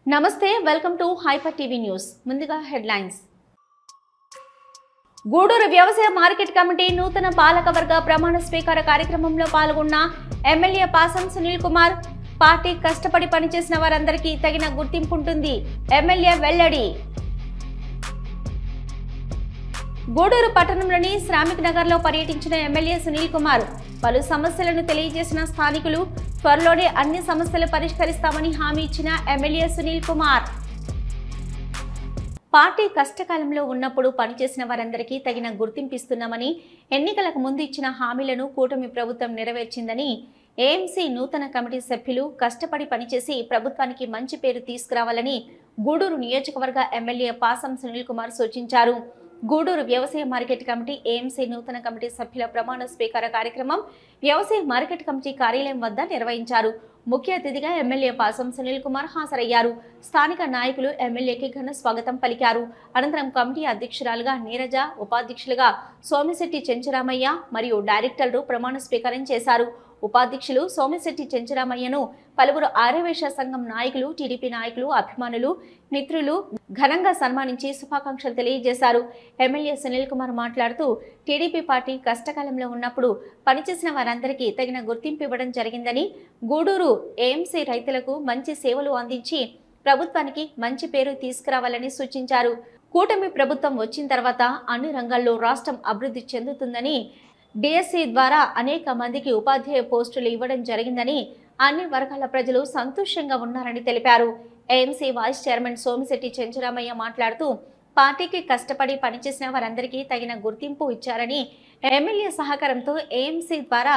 నమస్తే welcome to hyper TV news ముందుగా headlines Gudur వ్యవసాయ మార్కెట్ కమిటీ నూతన పాలకవర్గ ప్రమాణ స్వీకార కార్యక్రమంలో పాల్గొన్న ఎమ్మెల్యే పాసం సునీల్ కుమార్ పార్టీ కష్టపడి పనిచేసిన వారందరికీ తగిన గుర్తింపు ఉంటుంది ఎమ్మెల్యే వెల్లడి గూడూరు పట్టణంలోని శ్రామిక్ నగర్ లో పర్యటించిన ఎమ్మెల్యే సునీల్ కుమార్ పలు సమస్యలను తెలియజేసిన స్థానికులు త్వరలోనే అన్ని సమస్యలు పరిష్కరిస్తామని హామీ ఇచ్చిన ఎమ్మెల్యే సునీల్ కుమార్ పార్టీ కష్టకాలంలో ఉన్నప్పుడు పనిచేసిన వారందరికీ తగిన గుర్తింపు ఇస్తున్నామని ఎన్నికలకు ముందు ఇచ్చిన హామీలను కూటమి ప్రభుత్వం నెరవేర్చిందని ఏఎంసీ నూతన కమిటీ సభ్యులు కష్టపడి పనిచేసి ప్రభుత్వానికి మంచి పేరు తీసుకురావాలని గూడూరు నియోజకవర్గ ఎమ్మెల్యే పాసం సునీల్ కుమార్ సూచించారు. గూడూరు వ్యవసాయ మార్కెట్ కమిటీ ఏఎంసీ నూతన కమిటీ సభ్యుల ప్రమాణ స్వీకార కార్యక్రమం వ్యవసాయ మార్కెట్ కమిటీ కార్యాలయం వద్ద నిర్వహించారు. ముఖ్య అతిథిగా ఎమ్మెల్యే పాసం సునీల్ కుమార్ హాజరయ్యారు. స్థానిక నాయకులు ఎమ్మెల్యేకి ఘన స్వాగతం పలికారు. అనంతరం కమిటీ అధ్యక్షురాలుగా నీరజ, ఉపాధ్యక్షులుగా సోమిశెట్టి చెంచురామయ్య మరియు డైరెక్టర్లు ప్రమాణ స్వీకారం చేశారు. ఉపాధ్యక్షులు సోమిశెట్టి చెంచురామయ్యను పలువురు ఆర్యవేశ సంఘం నాయకులు, టీడీపీ నాయకులు, అభిమానులు, మిత్రులు ఘనంగా సన్మానించి శుభాకాంక్షలు తెలియజేశారు. ఎమ్మెల్యే సునీల్ కుమార్ మాట్లాడుతూ టీడీపీ పార్టీ కష్టకాలంలో ఉన్నప్పుడు పనిచేసిన వారందరికీ తగిన గుర్తింపు ఇవ్వడం జరిగిందని, గూడూరు ఏఎంసీ రైతులకు మంచి సేవలు అందించి ప్రభుత్వానికి మంచి పేరు తీసుకురావాలని సూచించారు. కూటమి ప్రభుత్వం వచ్చిన తర్వాత అన్ని రంగాల్లో రాష్ట్రం అభివృద్ధి చెందుతుందని, డిఎస్సి ద్వారా అనేక మందికి ఉపాధ్యాయ పోస్టులు ఇవ్వడం జరిగిందని, అన్ని వర్గాల ప్రజలు సంతోషంగా ఉన్నారని తెలిపారు. AMC vice chairman Somisetti Chenchuramayya మాట్లాడుతూ పార్టీకి కష్టపడి పనిచేసిన వారందరికీ తగిన గుర్తింపు ఇచ్చారని, ఎమ్మెల్యే సహకారంతో ఏఎంసీ ద్వారా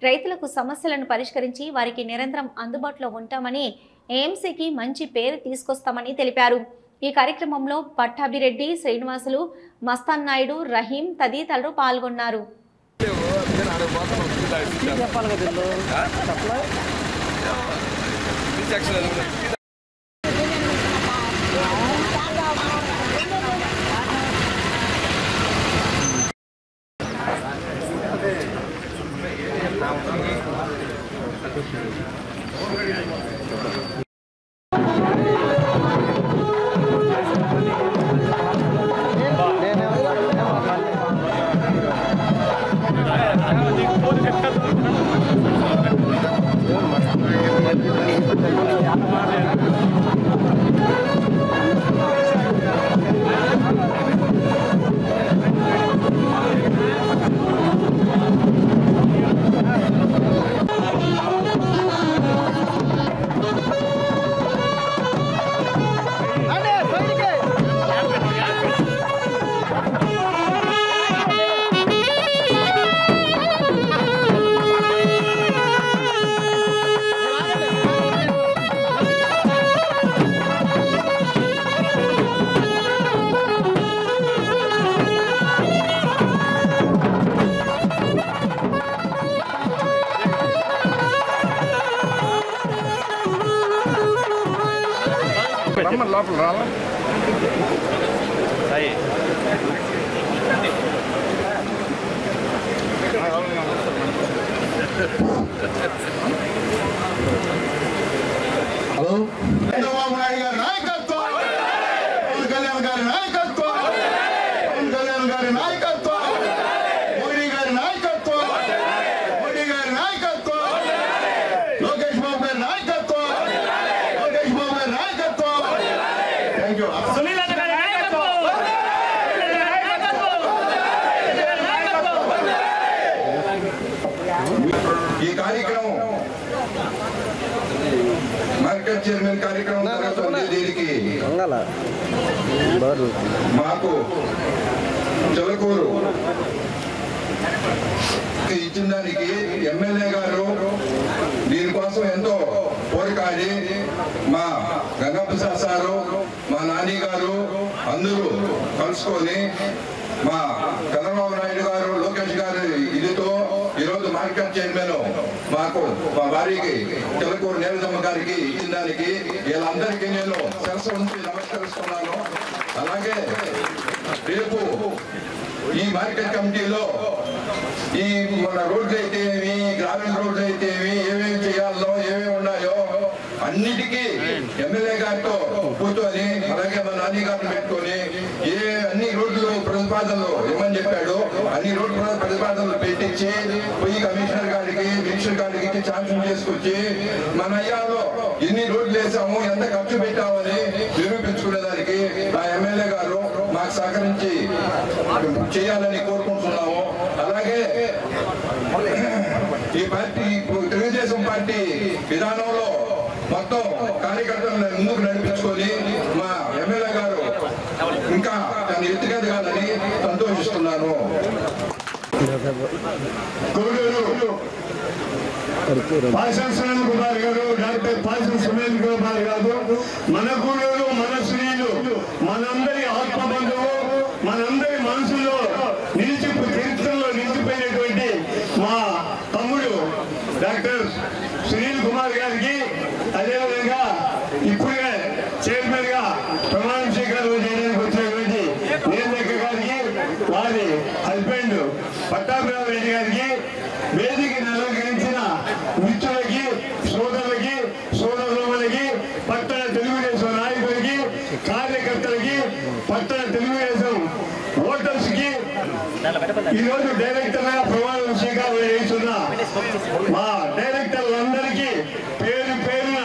రైతులకు సమస్యలను పరిష్కరించి వారికి నిరంతరం అందుబాటులో ఉంటామని, ఏఎంసీకి మంచి పేరు తీసుకొస్తామని తెలిపారు. ఈ కార్యక్రమంలో పట్టాభిరెడ్డి, శ్రీనివాసులు, మస్తాన్ నాయుడు, రహీం తదితరులు పాల్గొన్నారు. లోపల రాలా హలో చంద్రబాబు నాయుడు గారి నాయకత్వం, పవన్ కళ్యాణ్ గారి నాయకత్వం, పవన్ కళ్యాణ్ గారి నాయకత్వం, మోడీ గారి నాయకత్వం, మోడీ గారి నాయకత్వం, లోకేష్ బాబు గారి నాయకత్వం, లోకేష్ బాబు గారి నాయకత్వం. Thank you. ఈ కార్యక్రమం మార్కెట్ చైర్మన్ కార్యక్రమం జరుగుతుంది. దీనికి మాకు చిలకూరు ఇచ్చిన దానికి ఎమ్మెల్యే గారు దీనికోసం ఎంతో పోరాడి మా గంగప్రసాద్ సారు, మా నాని గారు అందరూ కలుసుకొని మా చంద్రబాబు నాయుడు గారు, లోకేష్ గారు ఇదితో ఈరోజు మార్కెట్ చైర్మన్ మాకు మా వారికి చిలకూరు నీరజమ్మ గారికి ఇచ్చిన దానికి వీళ్ళందరికీ నేను శిరస్సు ఉంచి నమస్కరిస్తున్నాను. అలాగే రేపు ఈ మార్కెట్ కమిటీలో ఈ మన రోడ్లు అయితే ఏమి, గ్రామీణ రోడ్లు అయితే ఏమి, ఏమేమి చేయాలో, ఏమేమి ఉన్నాయో అన్నిటికీ ఎమ్మెల్యే గారితో కూర్చొని అలాగే మన నాని గారిని పెట్టుకొని అన్ని రోడ్లు ప్రతిపాదనలు ఇవ్వమని చెప్పాడు. అన్ని రోడ్డు ప్రతిపాదనలు పెట్టించి పోయి కమిషనర్ గారికి మినిస్టర్ గారికి ఇచ్చి శాంక్షన్ చేసుకొచ్చి మన అయ్యాలో ఎన్ని రోడ్లు వేసాము ఎంత ఖర్చు పెట్టామని నిరూపించుకునేదానికి ఆ ఎమ్మెల్యే గారు మాకు సహకరించి చేయాలని కోరుకుంటున్నాము. అలాగే ఈ పార్టీ తెలుగుదేశం పార్టీ విధానంలో మొత్తం కార్యకర్తలను ముందుకు నడిపించుకొని మా ఎమ్మెల్యే గారు ఇంకా దాన్ని ఎత్తుకెదగాలని సంతోషిస్తున్నాను. పాసన్ సునీల్ కుమార్ గారు, డాక్టర్ పాసన్ సునీల్ కుమార్ గారు మన గూడూరు, మన శ్రీలు, మనందరి ఆత్మ బంధువు, మనందరి మనసులో చరిత్రలో నిలిచిపోయినటువంటి మా తమ్ముడు డాక్టర్ సునీల్ కుమార్ గారికి, అదేవిధంగా ఇప్పుడే చైర్మన్ గా ప్రమాణ స్వీకారం చేయడానికి వచ్చినటువంటి నీలక్క గారికి, వారి హస్బెండ్ పట్టాభిరామ్ రెడ్డి గారికి, వేదికను అలంకరించిన మిత్రులకి, సోదరులకి, సోదరులకి, పట్టణ తెలుగుదేశం నాయకులకి, కార్యకర్తలకి, పట్టణ తెలుగుదేశం ఓటర్స్ కి, ఈరోజు డైరెక్టర్ గా ప్రమాణ స్వీకారం చేస్తున్న మా డైరెక్టర్లందరికీ పేరు పేరున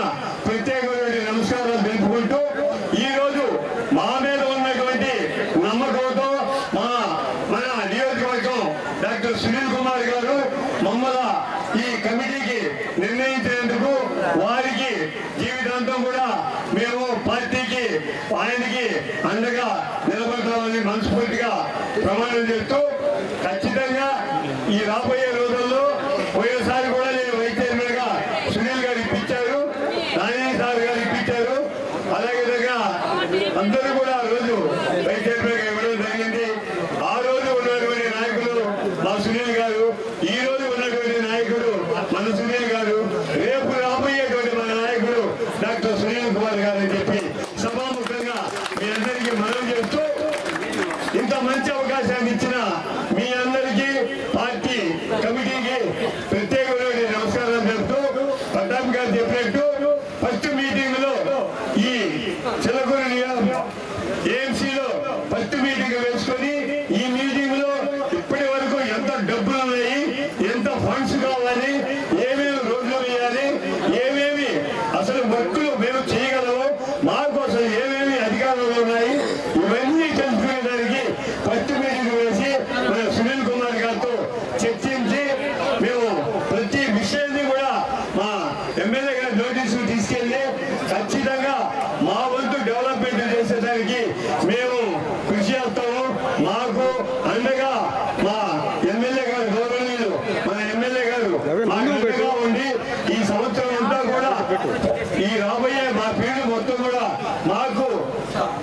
ప్రత్యేకమైన నమస్కారాలు తెలుపుకుంటూ, ఈ రోజు మా మీద ఉన్నటువంటి నమ్మకంతో మన నియోజకవర్గం డాక్టర్ సునీల్ కుమార్ గారు మమ్మల్ని ఈ కమిటీకి నిర్ణయించినందుకు వారికి జీవితాంతం కూడా మేము పార్టీకి ఆయనకి అండగా నిలబడతామని మనస్ఫూర్తిగా ప్రమాణం చేస్తూ, ఖచ్చితంగా ఈ రాబోయే రోజుల్లో పోయినసారి కూడా నేను వైస్ చైర్మన్ గా సునీల్ గారు ఇప్పించారు, నాని సార్ గారు ఇప్పించారు, అలాగే అందరూ కూడా ఆ రోజు వైస్ చైర్మన్ గా ఇవ్వడం జరిగింది. ఆ రోజు ఉన్నటువంటి నాయకులు మా సునీల్ గారు, ఈ రోజు ఉన్నటువంటి నాయకుడు మన సునీల్ గారు, రేపు రాబోయేటువంటి మన నాయకుడు డాక్టర్ సునీల్ కుమార్ గారు అని చెప్పి సభాముఖంగా మీ అందరికీ మనవి చేస్తూ, ఇంత మంచి అవకాశాన్ని ఇచ్చిన మీ అందరికీ పార్టీ కమిటీకి ప్రత్యేకమైన నమస్కారాలు చెప్తూ, పట్టాభి గారు చెప్పినట్టు ఫస్ట్ మీటింగ్ లో ఈ చిలకూరు ఏఎంసీలో ఫస్ట్ మీటింగ్ వేసుకొని ఈ మీటింగ్ లో ఇప్పటి వరకు ఎంత డబ్బులు ఉన్నాయి, ఎంత ఫండ్స్ కావాలి, ఏమేమి రోడ్లు వేయాలి, ఏమేమి అసలు వర్కులు మేము చేయగలము, మాకు అసలు ఏమేమి అధికారాలు ఉన్నాయి, ఇవన్నీ తెలుసుకునేదానికి ఫస్ట్ మీటింగ్ వేసి మన సునీల్ కుమార్ గారితో చర్చించి మేము ప్రతి విషయాన్ని కూడా మా ఎమ్మెల్యే గారి నోటీసులు తీసుకెళ్లి ఖచ్చితంగా మా వంతు డెవలప్మెంట్ చేసేదానికి మేము కృషి చేస్తాము. మాకు అండగా మా ఎమ్మెల్యే గారు గౌరవనీయులు మన ఎమ్మెల్యే గారు అండగా ఉండి ఈ సంవత్సరం అంతా కూడా ఈ రాబోయే మా పీరియడ్ మొత్తం కూడా మాకు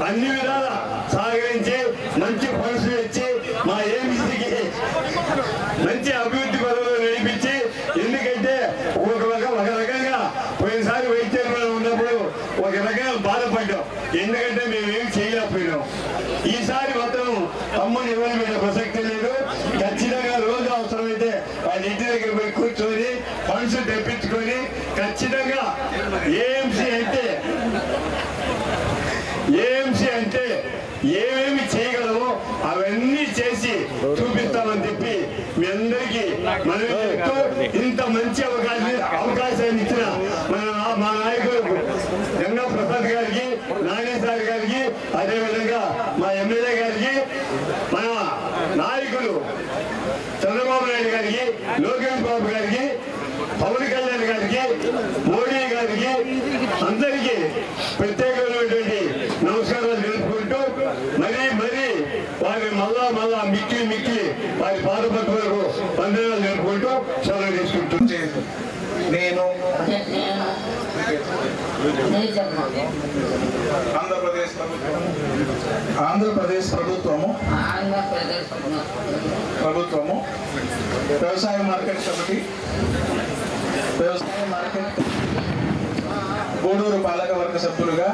అన్ని విధాల సహకరించి మంచి ఫండ్స్ ఇచ్చి మా ఏబీసీకి మంచి అభివృద్ధి పనులు నడిపించి, ఎందుకంటే ఒక రకంగా పోయినసారి వైస్ చైర్మన్ ఉన్నప్పుడు ఒక రకంగా బాధపడ్డాం, ఎందుకంటే మేమేం చేయలేకపోయినాం. ఈసారి మాత్రం అమ్మని ఎవరి మీద ప్రసక్తి లేదు, ఖచ్చితంగా రోజు అవసరమైతే వాళ్ళ ఇంటి దగ్గర పోయి కూర్చొని ఫండ్స్ తెప్పించుకొని ఖచ్చితంగా ఏఎంసీ అంటే ఏమేమి చేయగలమో అవన్నీ చేసి చూపిస్తామని చెప్పి మీ అందరికీ మనం చెప్తూ, ఇంత మంచి అవకాశాన్ని ఇచ్చిన మా నాయకుడు గంగా ప్రసాద్ గారికి, నాని సార్ గారికి, అదేవిధంగా మా ఎమ్మెల్యే గారికి, మన నాయకులు చంద్రబాబు నాయుడు గారికి, లోకేష్ బాబు గారికి, పవన్ కళ్యాణ్ గారికి, మోడీ గారికి అందరికీ ప్రత్యేకమైనటువంటి నమస్కారాలు తెలుపుకుంటూ, మరీ వారి మళ్ళా మిక్కి వారి పాదపత్రులకు వందనాలు తెలుపుకుంటూ సెలవు తీసుకుంటూ, నేను ఆంధ్రప్రదేశ్ ప్రభుత్వము వ్యవసాయ మార్కెట్ కమిటీ, వ్యవసాయ మార్కెట్ గూడూరు పాలకవర్గ సభ్యులుగా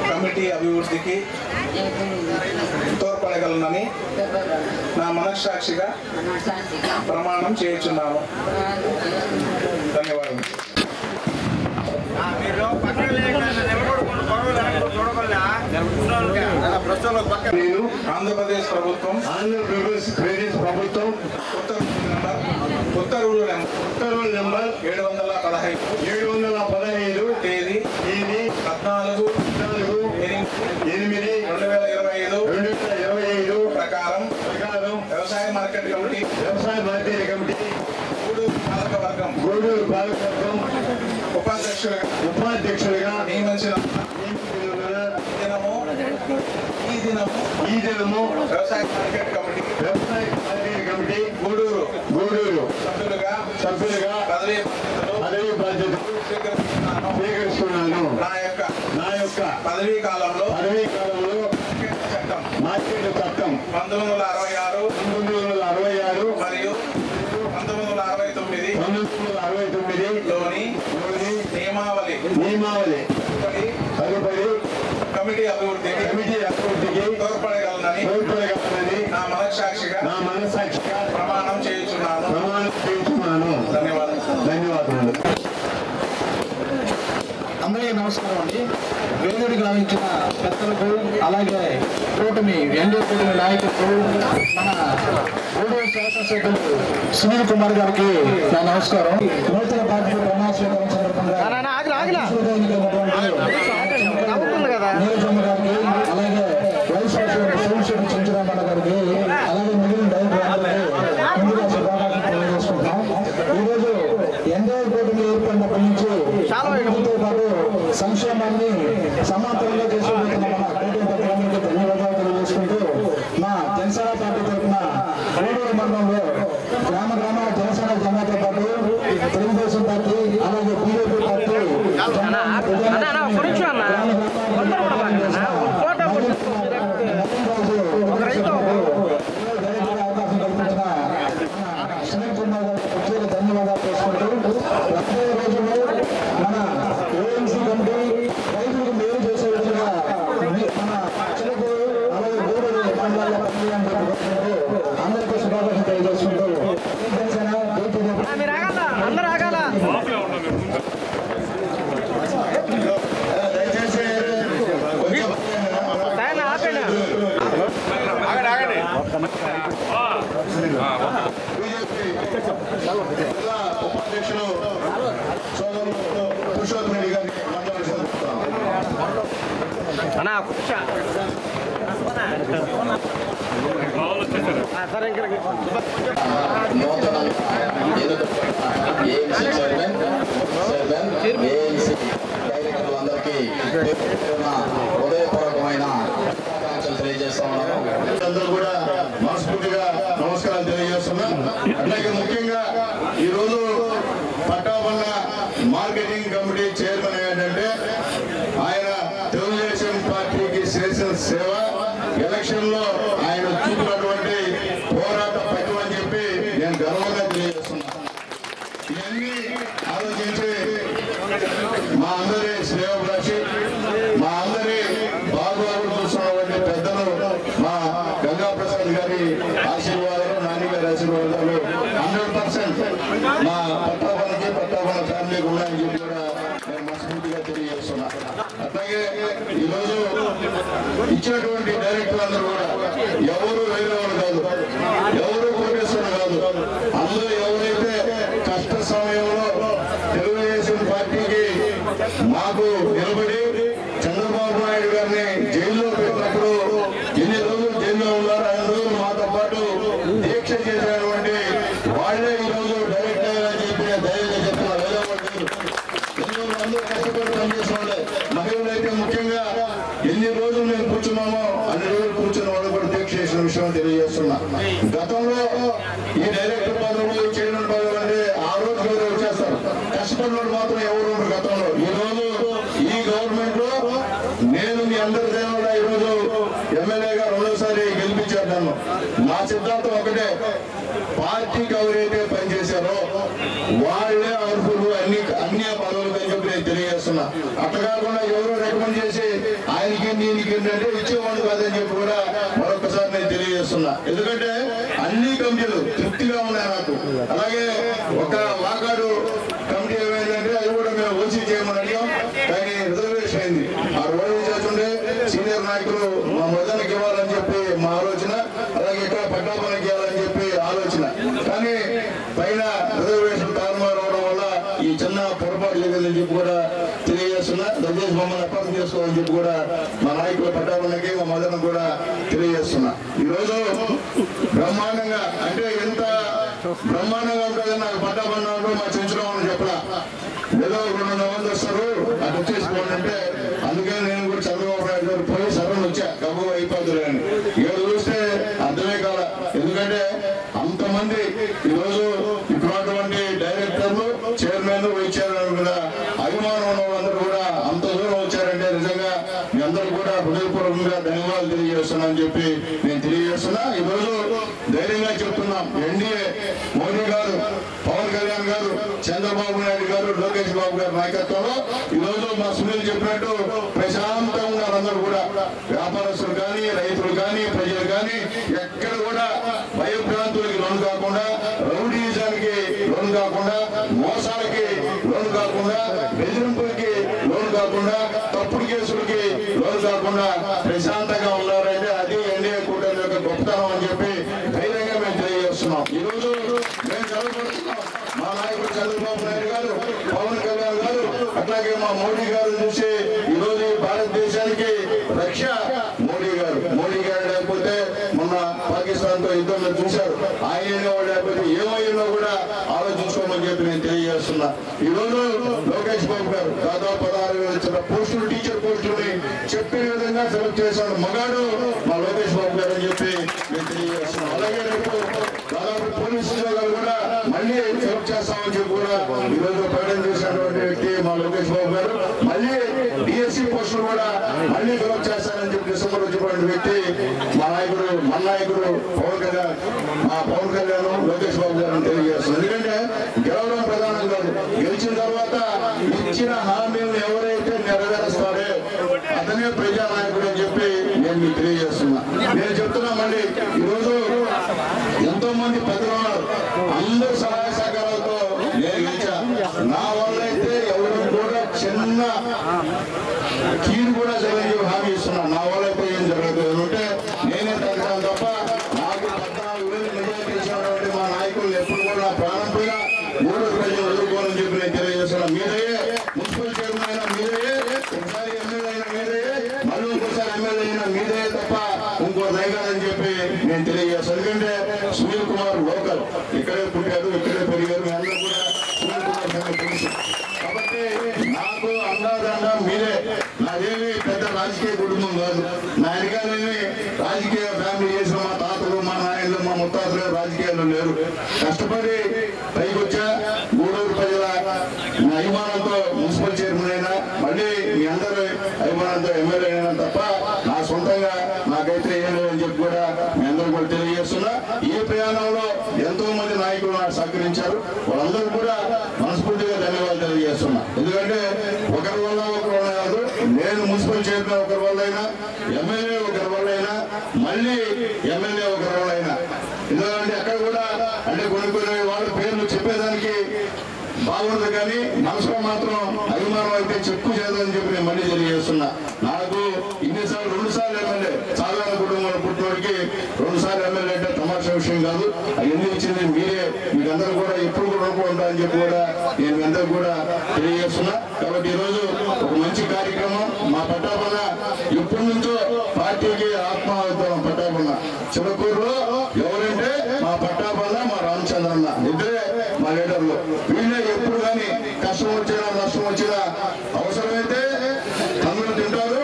కమిటీ అభివృద్ధికి తోడ్పడగలనని నా మనస్సాక్షిగా ప్రమాణం చేయుచున్నాను. ధన్యవాదాలు. నేను ఆంధ్రప్రదేశ్ ప్రభుత్వం ఉత్తర్వులు నెంబర్ 715 తేదీ 14/8/2025 ప్రకారం వ్యవసాయ మార్కెట్ కమిటీ గూడూరు పాలకవర్గం ఉపాధ్యక్షులుగా నియమించిన ఈ దినము వ్యవసాయ మార్కెట్ కమిటీ గూడూరు సభ్యులుగా పదవి బాధ్యతలు స్వీకరిస్తున్నాను. నా యొక్క పదవీ కాలంలో మార్కెట్ చట్టం 1966 మరియు 1969 లోని నియమావళి తదుపరి కమిటీ అభివృద్ధికి తోడ్పడగలనని నా మనస్సాక్షిగా ప్రమాణం చేయుచున్నాను. ధన్యవాదాలు. అందరికీ నమస్కారం అండి. వేదిక గావించిన పెద్దలకు, అలాగే కూటమి ఎన్డీఏ కూటమి నాయకులకు, మన గూడూరు శాసనసభ్యులు సునీల్ కుమార్ గారికి నా నమస్కారం. నూతన బాధ్యత ప్రమాణ స్వీకారం సందర్భంగా నీరజమ్మ గారికి, అలాగే వైస్ ప్రెసిడెంట్ సోమశేఖర్ చించరామన్న గారికి, అలాగే మిగిలిన డైరెక్టర్లకు ముందుగా శుభాకాంక్షలు తెలియజేసుకుంటున్నాం. ఈరోజు ఎన్డీఏ కూటమి ఏర్పడినప్పటి నుంచి అభివృద్ధితో పాటు సంక్షేమాన్ని సమాంతరంగా చేసుకోబోతున్న మన కూటమి పత్రానికి ధన్యవాదాలు తెలియజేసుకుంటూ, మా జనసేన పార్టీ తరఫున గూడూరు మండలంలో గ్రామ జనసేన జెండాతో పాటు తెలుగుదేశం పార్టీ, అలాగే బీజేపీ పార్టీ అవకాశం కల్పించిన సునీల్ కుమార్ గారికి ప్రత్యేక ధన్యవాదాలు చేసుకుంటూ, రాబోయే రోజుల్లో మన ఏఎంసీ కమిటీ రైతులకు మేలు చేసే విధంగా మన చిలకూరు, అలాగే గూడూరు మండలాల్లో పనిచేయాలని కోరుకుంటూ అందరికీ శుభాకాంక్షలు తెలియజేసుకుంటూ జనసేన జిల్లా ఉపాధ్యక్షులు సోదరులు పురుషోత్తమ రెడ్డి గారిని అందరికీ హృదయపూర్వకమైన శుభాకాంక్షలు తెలియజేస్తా ఉన్నాను. అందరూ కూడా మనస్ఫూర్తిగా నమస్కారాలు తెలియజేస్తున్నాం. అట్లాగే ముఖ్యంగా ఈరోజు పట్టాపన్న మార్కెటింగ్ కమిటీ చైర్మన్ ఏంటంటే ఆయన తెలుగుదేశం పార్టీకి చేసిన సేవ, ఎలక్షన్ లో ఆయన చూపినటువంటి పోరాట పట్టు అని చెప్పి నేను గర్వంగా తెలియజేస్తున్నాను. ఇవన్నీ ఆలోచించి మా అందరి శ్రేయోభిలాషి, మా అందరి బాగోగులు చూస్తున్నటువంటి పెద్దలు మా గంగా ప్రసాద్ గారి ఆశీర్వాదాలు, నాని గారి ఆశీర్వాదాలు 100% మా పట్టాపన ఫ్యామిలీకి ఉన్నాయని చెప్పి కూడా నేను మనస్ఫూర్తిగా తెలియజేస్తున్నా. అట్లాగే ఈరోజు ఇచ్చినటువంటి డైరెక్టర్ అందరూ కూడా ఎవరు వేరే వాళ్ళు కాదు, ఎవరు కోటేశ్వరులు కాదు. అందరూ ఎవరైతే కష్ట సమయంలో తెలుగుదేశం పార్టీకి మాకు నిలబడి చంద్రబాబు నాయుడు గారిని జైల్లో పెట్టినప్పుడు ఎన్ని రోజులు జైల్లో ఉన్నారు, 5 రోజులు మాతో పాటు దీక్ష చేసినటువంటి వాళ్ళే ఈరోజు డైరెక్ట్ అయ్యారని చెప్పి ధైర్యంగా చెప్తున్నారు. వేరే వాళ్ళు అందరూ కష్టపడి పనిచేసిన వాళ్ళే. మహిళలు అయితే ముఖ్యంగా ఎన్ని రోజులు మేము కూర్చున్నామో అన్ని రోజులు కూర్చున్న వాళ్ళు కూడా దీక్ష చేసిన విషయం తెలియజేస్తున్నా. గతంలో ఈ డైరెక్టర్ పదవులు, చైర్మన్ పదవులు అంటే ఆ రోజు వేరే వచ్చేస్తారు, కష్టపడిన మాత్రం ఎవరు ఉండరు గతంలో. ఈ రోజు ఈ గవర్నమెంట్ లో నేను మీ అందరి దేవత ఈరోజు ఎమ్మెల్యేగా 2వ సారి గెలిపించాను. నన్ను నా సిద్ధాంతం ప్రభుత్వం ఒకటే, పార్టీకి ఎవరైతే పనిచేశారో వాళ్ళే అర్హులు అన్ని పదవులు అని చెప్పి నేను తెలియజేస్తున్నా. అట్లా కాకుండా ఎవరో రికమెండ్ చేసి ఆయనకి దీనికి ఏంటంటే ఇచ్చేవాళ్ళు కాదని చెప్పి కూడా మరొకసారి నేను తెలియజేస్తున్నా. ఎందుకంటే అన్ని కమిటీలు తృప్తిగా ఉన్నాయి నాకు. అలాగే ఒక వాకాడు కమిటీ ఏమైందంటే అది కూడా మేము ఓసీ చేయమని అడిగాం, కానీ రిజర్వేషన్ అయింది. ఆ రోజు చేస్తుంటే సీనియర్ నాయకులు మా మదనకి ఇవ్వాలని చెప్పి మా ఆలోచన, అలాగే ఇక్కడ పట్టాపనకి ఇవ్వాలని చెప్పి ఆలోచన. కానీ పైన రిజర్వేషన్ తారుమారు అవడం వల్ల ఈ చిన్న పొరపాటు జరిగిందని చెప్పి కూడా తెలియజేస్తున్నా. దయచేసి మమ్మల్ని అపార్థం చేసుకోవాలని చెప్పి కూడా మా నాయకులు పట్టాపనకి మా మదన కూడా తెలియజేస్తున్నా. ఈరోజు బ్రహ్మాండంగా అంటే ఎంత బ్రహ్మాండంగా ఉంటుందని నాకు పట్టాపన్నా మా చెంచురామని చెప్పలా. ఏదో 200 మంది వస్తారు అటు వచ్చేసుకోండి అంటే, అందుకని నేను కూడా చంద్రబాబు నాయుడు గారు పోయి సరళ వచ్చా గబ్బు అయిపోతుంది అని. ఏడు చూస్తే అర్థమే కాల. ఎందుకంటే అంతమంది ఈరోజు ఇప్పుడున్నటువంటి డైరెక్టర్లు, చైర్మన్, వైస్ చైర్మన్ కూడా అభిమానం ఉన్న వాళ్ళందరూ కూడా అంత దూరం వచ్చారంటే నిజంగా మీ అందరూ కూడా హృదయపూర్వకంగా ధన్యవాదాలు తెలియజేస్తున్నా అని చెప్పి నేను తెలియజేస్తున్నా. ఈరోజు ధైర్యంగా చెప్తున్నాం, ఎన్డీఏ మోదీ గారు, పవన్ కళ్యాణ్ గారు, చంద్రబాబు నాయుడు గారు, లోకేష్ బాబు గారి నాయకత్వంలో ఈరోజు మా సునీల్ చెప్పినట్టు ప్రశాంతంగా ఉన్నారు అందరూ కూడా. వ్యాపారస్తులు కానీ, రైతులు కానీ, ప్రజలు కానీ ఎక్కడ కూడా భయభ్రాంతులకి లోను కాకుండా, రౌడీజానికి లోను కాకుండా, మోసాలకి లోను కాకుండా, బెదిరింపులకి లోను కాకుండా, తప్పుడు కేసులకి లోను కాకుండా ప్రశాంతంగా ఉన్నారంటే అది ఎన్డీఏ కూటమి యొక్క గొప్పతనం అని చెప్పి ధైర్యంగా మేము తెలియజేస్తున్నాం. ఈరోజు మేము చదువుకుంటున్నాం. మా నాయకుడు చంద్రబాబు నాయుడు గారు, పవన్ కళ్యాణ్ గారు, అట్లాగే మా మోడీ గారు చూసి ఈరోజు భారతదేశానికి రక్ష మోడీ గారు. మోడీ గారు లేకపోతే మొన్న పాకిస్తాన్ తో యుద్ధంలో చూశారు. ఆయన లేకపోతే ఏమైనా కూడా ఆలోచించుకోమని చెప్పి నేను తెలియజేస్తున్నా. ఈరోజు లోకేష్ బాబు గారు దాదాపు 16,000 పోస్టులు, టీచర్ పోస్టులని చెప్పిన విధంగా సెలెక్ట్ చేశాడు మగాడు మా లోకేష్ బాబు గారు అని చెప్పి నేను తెలియజేస్తున్నాం. అలాగే రేపు దాదాపు పోలీసు ఉద్యోగాలు కూడా మళ్ళీ సెలెక్ట్ చేస్తామని చెప్పి కూడా ఈరోజు ప్రకటన చేసినటువంటి వ్యక్తి మా లోకేష్ బాబు గారు. మళ్ళీ డిఎస్సీ పోస్టులు కూడా మళ్ళీ సెలెక్ట్ చేస్తారని చెప్పి డిసెంబర్ వచ్చినటువంటి వ్యక్తి మా నాయకుడు పవన్ కళ్యాణ్ లోకేష్ బాబు గారు తెలియజేస్తున్నారు. ఎందుకంటే గెలవడం ప్రధానం కాదు, గెలిచిన తర్వాత ఇచ్చిన హామీలను ఎవరైతే నెరవేరుస్తారో అతనే ప్రజానాయకుడు అని చెప్పి నేను మీకు తెలియజేస్తున్నా. నేను చెప్తున్నా మళ్ళీ ఈరోజు ఎంతో మంది పెద్దలు ఉన్నారు, అందరూ సహాయ సహకారాలతో నేను గెలిచా. నా వల్ల అయితే ఎవరు కూడా చిన్న కీడు కూడా జరగని హామీ ఇస్తున్నా. నా వల్ల అయితే ఏం జరగదు అంటే నేనే తగ్గడం తప్ప నాకు 14,000 మెజారిటీ ఇచ్చినటువంటి మా నాయకులు ఎప్పుడు కూడా ప్రాణం పైన 3 ప్రజలు ఎదుర్కోవాలని చెప్పి నేను తెలియజేస్తున్నా. మీరే మున్సిపల్ చైర్మన్ అయినా మీరే, ఒకసారి ఎమ్మెల్యే అయినా మీరే, మళ్ళీ ఇంకోసారి ఎమ్మెల్యే అయినా మీరే తప్ప ఇంకో దయగాలని చెప్పి నేను తెలియజేస్తాను. ఎందుకంటే సునీల్ కుమార్ లోకల్, ఇక్కడే పుట్టారు, ఇక్కడే పెరిగారు, మీ అందరూ కూడా సునీల్ కుమార్ తెలుసు. కాబట్టి నాకు అందాదండ మీరే. నాదేమి పెద్ద రాజకీయ కుటుంబం కాదు. నా వెనకాలేమి రాజకీయ ఫ్యామిలీ చేసిన మా తాతలు, మా నాయనలు, మా ముత్తాతలు రాజకీయాల్లో లేరు. కష్టపడి పైకి వచ్చా. గూడూరు ప్రజల అభిమానంతో మున్సిపల్ చైర్మన్ అయినా, మళ్ళీ మీ అందరూ అభిమానంతో ఎమ్మెల్యే అయినా తప్ప నా సొంతంగా నాకైతే ఏం లేదని చెప్పి కూడా మీ అందరూ కూడా తెలియజేస్తున్నా. ఈ ప్రయాణంలో ఎంతో మంది నాయకులు నాకు సహకరించారు. వాళ్ళందరూ కూడా మనస్ఫూర్తిగా ధన్యవాదాలు తెలియజేస్తున్నా. ఎందుకంటే ఒకరి వల్ల కాదు, నేను మున్సిపల్ చైర్మన్ ఒకరి వల్ల అయినా, ఎమ్మెల్యే ఒకరి వల్ల అయినా, మళ్ళీ ఎమ్మెల్యే ఒకరి వల్ల అయినా. ఎందుకంటే అక్కడ కూడా అంటే కొన్ని వాళ్ళ పేర్లు చెప్పేదానికి బాగుండదు, కానీ మనసులో మాత్రం అభిమానం అయితే చెప్పు చేయదని చెప్పి నేను మళ్ళీ తెలియజేస్తున్నా. నాకు ఇన్నిసార్లు 2 సార్లు ఎమ్మెల్యే, సాధారణ కుటుంబంలో పుట్టినోడికి 2 సార్లు ఎమ్మెల్యే అంటే తమాషా విషయం కాదు. అవన్నీ ఇచ్చింది మీరే. మీకు అందరూ కూడా ఎప్పుడు కూడా ఉంటారని చెప్పి కూడా నేను మీ అందరూ కూడా తెలియజేస్తున్నా. కాబట్టి ఈరోజు ఒక మంచి కార్యక్రమం. మా పట్టాపన్న ఎప్పటి నుంచో పార్టీకి ఆత్మాభిమానం. పట్టాపన్న చివకూరులో ఎవరంటే మా పట్టాపన్న, మా రామచంద్రన్న ఇద్దరే మా లీడర్లు. వీళ్ళే ఎప్పుడు కానీ కష్టం వచ్చినా నష్టం వచ్చినా అవసరమైతే తన్నులు తింటారు,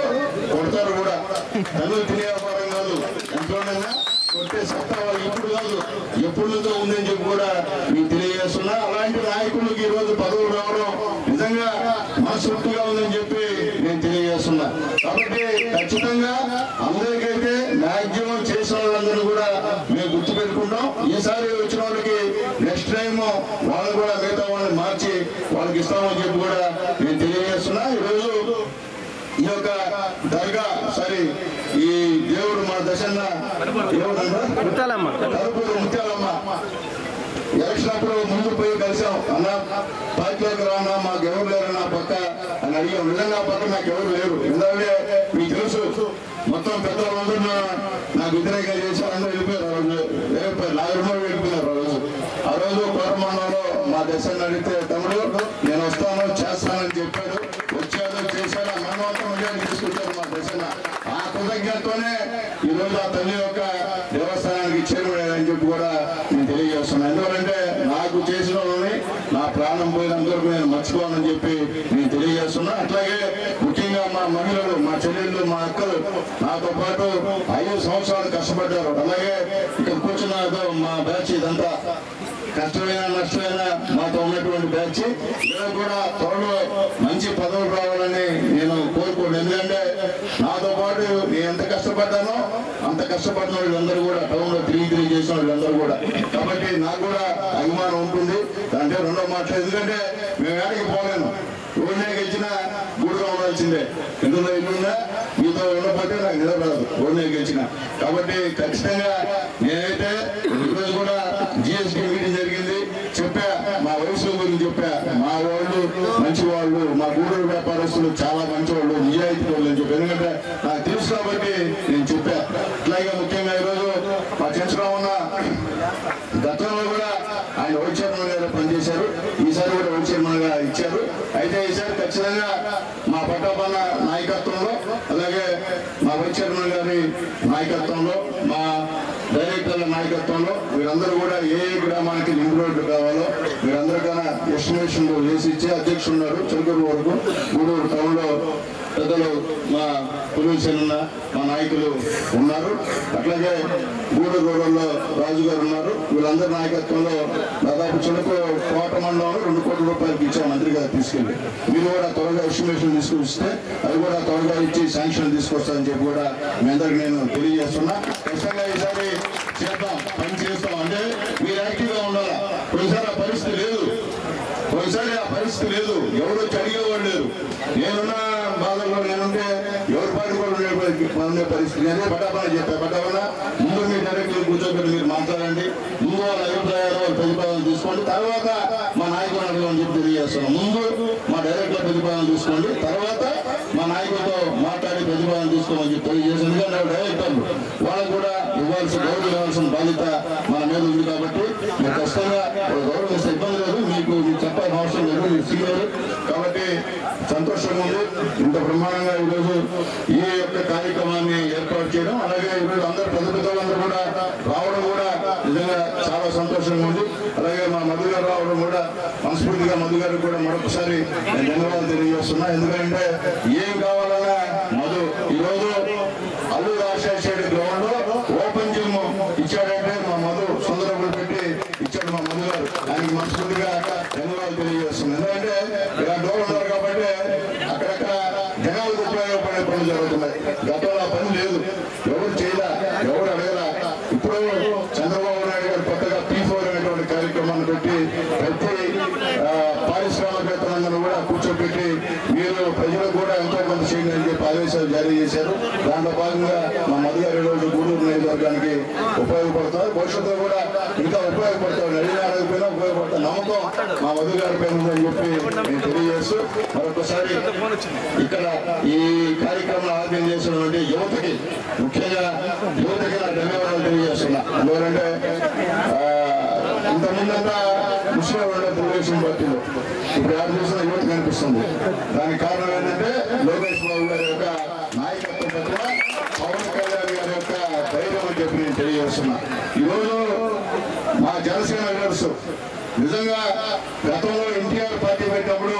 కొడతారు కూడా. తన్నులు తినే వ్యాపారం కాదు, ఎంతలోనైనా కొట్టే సత్తా వాళ్ళు ఇప్పుడు కాదు, ఎప్పుడు నుంచో ఉందని చెప్పి కూడా మీకు తెలియజేస్తున్నా. అలాంటి నాయకులకు ఈ రోజు పదవులు రావడం నిజంగా మనస్ఫూర్తిగా ఉందని చెప్పి నేను తెలియజేస్తున్నా. కాబట్టి ఖచ్చితంగా అందరికైతే మ్యాక్సిమం చేసిన వాళ్ళందరూ కూడా మేము గుర్తుపెట్టుకుంటాం. ఈసారి వచ్చిన వాళ్ళకి నెక్స్ట్ టైం వాళ్ళు కూడా మిగతా వాళ్ళని మార్చి వాళ్ళకి ఇస్తామని చెప్పి కూడా నేను తెలియజేస్తున్నా. ఈరోజు ఈ యొక్క దర్గా ఈ దేవుడు మా దశన్న ముత్యాలమ్మ ఎలక్షన్ అప్పుడు ముందు పోయి కలిసాం. అన్న పార్టీలోకి రానా, మాకు ఎవరు లేరు నా పక్క అని అడిగాం. నిజంగా పక్క నాకు ఎవరు లేరు. ఎందుకంటే మీకు తెలుసు మొత్తం పెద్దలందరూ నాకు వ్యతిరేకంగా చేశారు. అందరూ వెళ్ళిపోయారు. ఆ రోజు వెళ్ళిపోయారు, 4 రూపాయలు వెళ్ళిపోయినారు. ఆ రోజు కోరమండలంలో మా దశను అడిగితే తమ్ముడు నేను వస్తాను చేస్తానని చెప్పాడు. వచ్చాడు, చేశాడు. ఆ మనవంతం తీసుకొచ్చారు మా దశన. ఆ కృతజ్ఞతతోనే ఈరోజు ఆ తల్లి యొక్క దేవస్థానానికి చేరువని చెప్పి కూడా నేను తెలియజేస్తున్నాను. ఎందుకంటే నాకు చేసిన వాళ్ళని నా ప్రాణం పోయినందుకు నేను మర్చిపోవాలని చెప్పి నేను తెలియజేస్తున్నా. అట్లాగే ముఖ్యంగా మా మహిళలు, మా చెల్లెళ్ళు, మా అక్కలు నాతో పాటు 5 సంవత్సరాలు కష్టపడ్డారు. అలాగే ఇక్కడ కూర్చున్న మా బ్యాచ్ ఇదంతా కష్టమైనా నష్టమైనా మాతో ఉన్నటువంటి బ్యాచ్ ఇలా కూడా త్వరలో మంచి పదవులు రావాలని నేను కోరుకోండి. ఎందుకంటే నాతో పాటు నేను ఎంత కష్టపడ్డానో అంత కష్టపడిన వాళ్ళందరూ కూడా టౌన్ లో తిరిగి చేసిన వాళ్ళందరూ కూడా. కాబట్టి నాకు కూడా అభిమానం ఉంటుంది. అంటే రెండో మాట, ఎందుకంటే మేము ఏడికి పోలేను. ఊరినే గెలిచినా గూడుగా ఉండాల్సిందే. ఎందులో ఇల్లున్నా మీతో ఉండకపోతే నాకు నిలబడదు ఊరినే గెలిచిన. కాబట్టి ఖచ్చితంగా నేనైతే ఈరోజు కూడా జిఎస్టీ మీటింగ్ జరిగింది, చెప్పా మా వయసు గురించి చెప్పా. మా వాళ్ళు మంచి వాళ్ళు, మా గూడూరు వ్యాపారస్తులు చాలా మంచి వాళ్ళు, నిజాయితీ వాళ్ళు అని చెప్పి. ఎందుకంటే నాకు తెలుసు కాబట్టి నేను చెప్పా. అట్లాగే ముఖ్యంగా ఈరోజు మా చంద్రరావు ఉన్న గతంలో కూడా ఆయన వైస్ చైర్మన్ గారు పనిచేశారు. ఈసారి కూడా వైస్ చైర్మన్ గా ఇచ్చారు. అయితే ఈసారి ఖచ్చితంగా మా పట్టాపన్న నాయకత్వంలో, అలాగే మా వైస్ చైర్మన్ గారి నాయకత్వంలో, మా డైరెక్టర్ల నాయకత్వంలో వీరందరూ కూడా ఏ గ్రామానికి లింక్ రోడ్డు కావాలో వీరందరికైనా ఎస్టిమేషన్ వేసి ఇచ్చే అధ్యక్షులు ఉన్నారు. చెరుకూరు వరకు గూడూరు టౌన్ లో పెద్దలు మా పులిసేన మా నాయకులు ఉన్నారు. అట్లాగే గూడూరు రోడ్లో రాజు గారు ఉన్నారు. వీళ్ళందరి నాయకత్వంలో దాదాపు చిన్నకు కోట మండలంలో 2 కోట్ల రూపాయలకి ఇచ్చాం మంత్రి గారు తీసుకెళ్ళి. మీరు కూడా త్వరగా ఎస్టిమేషన్ తీసుకొస్తే అది కూడా త్వరగా ఇచ్చి శాంక్షన్ తీసుకొస్తారని చెప్పి కూడా మీ అందరికి నేను తెలియజేస్తున్నా. ఖచ్చితంగా ఈసారి చేద్దాం, పని చేస్తాం. అంటే మీరు యాక్టివ్గా ఉండాలా. కొన్నిసారి ఆ పరిస్థితి లేదు, ఎవరు వచ్చి అడిగేవాడు లేరు. నేనున్న బాధల్లో నేనుంటే ఎవరు పాడుకోవడం పరిస్థితి. నేనే పట్టాపన చెప్పాను. పట్టాపన ముందు మీ డైరెక్టర్ కూర్చోబెట్టి మీరు మాట్లాడండి, ముందు వాళ్ళ అభిప్రాయాలు వాళ్ళ ప్రతిపాదన తీసుకోండి, తర్వాత మా నాయకులు అడగమని చెప్పి తెలియజేస్తున్నాం. ముందు మా డైరెక్టర్ ప్రతిపాదన తీసుకోండి, తర్వాత మా నాయకులతో మాట్లాడి ప్రతిపాదన తీసుకోమని చెప్పి తెలియజేసి. ఎందుకంటే డైరెక్టర్లు వాళ్ళకు కూడా గౌరవం ఇవ్వాల్సిన బాధ్యత మన మీద ఉంది. కాబట్టి మీరు ఖచ్చితంగా గౌరవం ఇస్తే ఇబ్బంది లేదు. మీకు చెప్పాల్సిన అవసరం లేదు, మీరు సీనియర్ కాబట్టి సంతోషంగా ఉంది. ఇంత బ్రహ్మాండంగా ఈరోజు ఈ యొక్క కార్యక్రమాన్ని ఏర్పాటు చేయడం, అలాగే ఈరోజు అందరూ పెద్ద పెద్దలందరూ కూడా రావడం కూడా నిజంగా చాలా సంతోషంగా ఉంది. అలాగే మా మధు గారు రావడం కూడా మనస్ఫూర్తిగా మధు గారికి కూడా మరొకసారి నేను ధన్యవాదాలు తెలియజేస్తున్నా. ఎందుకంటే ఏం కావాలన్నా మధు ఈరోజు అల్లూరు రాజశేఖర గ్రౌండ్ లో ఓపెన్ జిమ్ ఇచ్చాడంటే మా మధు సుందరపుడు పెట్టి ఇచ్చాడు మా మధు గారు. ఆయనకి మనస్ఫూర్తిగా ధన్యవాదాలు తెలియజేస్తున్నాం. ఎందుకంటే ఇలా డోర్ ఉన్నారు కాబట్టి అక్కడక్కడ జనాలకు ఉపయోగపడే పనులు జరుగుతున్నాయి. గతంలో ఆ పని లేదు, ఎవరు చేయలా, ఎవరు అడగలా. ఇప్పుడు చంద్రబాబు నాయుడు గారు కొత్తగా P4 అనేటువంటి కార్యక్రమాన్ని పెట్టి ప్రతి పారిశ్రామికవేత్తలందరూ కూడా కూర్చోబెట్టి మీరు ప్రజలకు కూడా ఎంతో కొంత చేయండి అని చెప్పి ఆదేశాలు జారీ చేశారు. దాంట్లో భాగంగా మా మధు గారు ఈరోజు గూడూరు నియోజకవర్గానికి ఉపయోగపడుతున్నారు. భవిష్యత్తులో కూడా ఇంకా ఉపయోగపడతారు. అడిగినా ఉపయోగపడతారు. నమ్మకం మా మధు గారి పైన ఉందని చెప్పి నేను తెలియజేస్తూ మరొకసారి ఇక్కడ ఈ కార్యక్రమం ఆర్గనైజ్ చేసినటువంటి యువతకి, ముఖ్యంగా యువతకి నా ధన్యవాదాలు తెలియజేస్తున్నా. ఎందుకంటే ఇంతకుముందంతా ముస్లిం ఉండే తెలుగుదేశం పార్టీలో ఇప్పుడు యాడ్ చేసిన యువత కనిపిస్తుంది. దానికి కారణం ఏంటంటే లోకేష్ బాబు గారి యొక్క నాయకత్వం పట్ల పవన్ కళ్యాణ్ గారి యొక్క ధైర్యం అని చెప్పి నేను తెలియజేస్తున్నా. ఈరోజు మా జనసేన లీడర్స్ నిజంగా గతంలో ఎన్టీఆర్ పార్టీ పెట్టినప్పుడు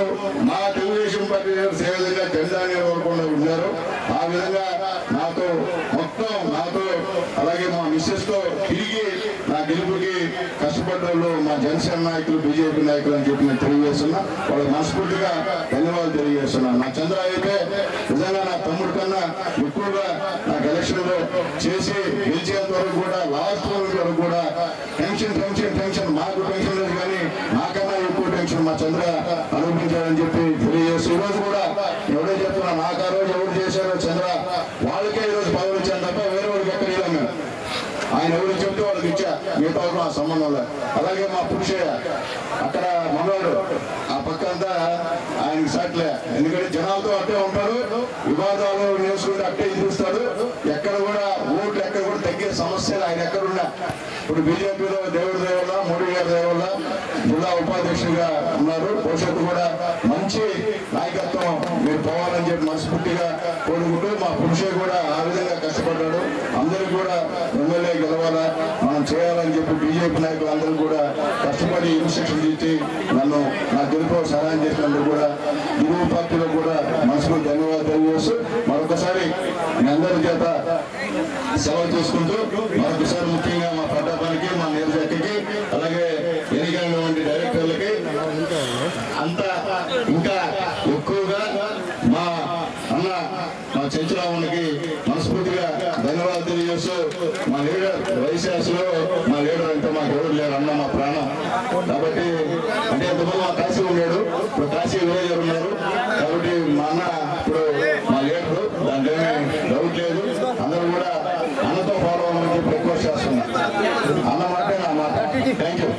మా తెలుగుదేశం పార్టీ లీడర్స్ ఏ విధంగా జెండాని ఇవ్వకుండా ఉన్నారు, ఆ విధంగా నాతో అలాగే మా మిస్సెస్ తో తిరిగి నా గెలుపుకి కష్టపడ్డ వాళ్ళు మా జనసేన నాయకులు, బీజేపీ నాయకులు అని చెప్పి నేను తెలియజేస్తున్నా. వాళ్ళకి మనస్ఫూర్తిగా ధన్యవాదాలు తెలియజేస్తున్నాను. నా చంద్ర అయితే నిజంగా నా తమ్ముడు కన్నా ఎక్కువగా నాకు ఎలక్షన్ లో చేసి గెలిచేంత వరకు కూడా లాస్ట్ వరకు కూడా టెన్షన్ మాకు టెన్షన్ లేదు, కానీ నాకన్నా ఎక్కువ టెన్షన్ మా చంద్ర అనుభవించాలని చెప్పి తెలియజేస్తూ ఈరోజు కూడా ఎవడే చెప్తున్నా, నాకు ఆ రోజు ఎవరు చేశారో చంద్ర వాళ్ళకే ఈరోజు పదవులు ఇచ్చాను తప్ప వేరే వాళ్ళకి ఎక్కడ ఇవ్వలేము మేము. ఆయన ఎవరు చెప్తే వాళ్ళకి ఇచ్చా, మిగతా వాళ్ళకి ఆ సంబంధం లేదు. అలాగే మా పురుషయ్య అక్కడ మనవాడు ఆ పక్క అంతా ఆయనకి సాట్లే, ఎందుకంటే జనాలతో అట్టే ఉంటాడు, వివాదాలు నేర్చుకుంటే అట్టే చూస్తాడు. ఎక్కడ కూడా ఓట్లు ఎక్కడ కూడా తగ్గే సమస్యలు ఆయన ఎక్కడున్నా. ఇప్పుడు బీజేపీలో దేవుడి దయ వల్ల, మోడీ గారి దయ వల్ల జిల్లా ఉపాధ్యక్షుడిగా ఉన్నారు. భవిష్యత్తు కూడా మంచి నాయకత్వం మీరు పోవాలని చెప్పి మనస్ఫూర్తిగా కోరుకుంటూ, మా పురుషయ్య కూడా ఆ విధంగా కష్టపడ్డాడు. అందరికీ కూడా ఎమ్మెల్యే గెలవాలా, మనం చేయాలని చెప్పి బీజేపీ నాయకులు అందరూ కూడా కష్టపడి ఇన్స్ట్రక్షన్ ఇచ్చి నన్ను నా గెలుపు సహాయం చేసినందుకు కూడా ఇరు పార్టీలో కూడా మనసుకు ధన్యవాదాలు తెలియజేస్తూ మరొకసారి మీ అందరి చేత సెలవు చేసుకుంటూ మరొకసారి ముఖ్యంగా మా పట్టాపానికి, మా నియోజకవర్గానికి, అలాగే ఎన్నికైనటువంటి డైరెక్టర్లకి అంతా ఇంకా ఎక్కువగా మా అన్న మా చెంచురామునికి మనస్ఫూర్తిగా ధన్యవాదాలు తెలియజేస్తూ, మా లీడర్ వైశాఖలో మా లీడర్ అంటే మాకు ఎవరు లేరు, అన్న మా ప్రాణం. కాబట్టి అంటే ఎంతమంది మా కాశీ ఉన్నాడు, ఇప్పుడు కాశీ విలేజర్ ఉన్నారు. కాబట్టి మా అన్న ఇప్పుడు మా లీడరు, దాంట్లో డౌట్ లేదు. అందరూ కూడా అన్నతో ఫాలో అవ్వాలని చెప్పి రిక్వెస్ట్ చేస్తున్నారు. అన్న మాట నా మాట. Thank you.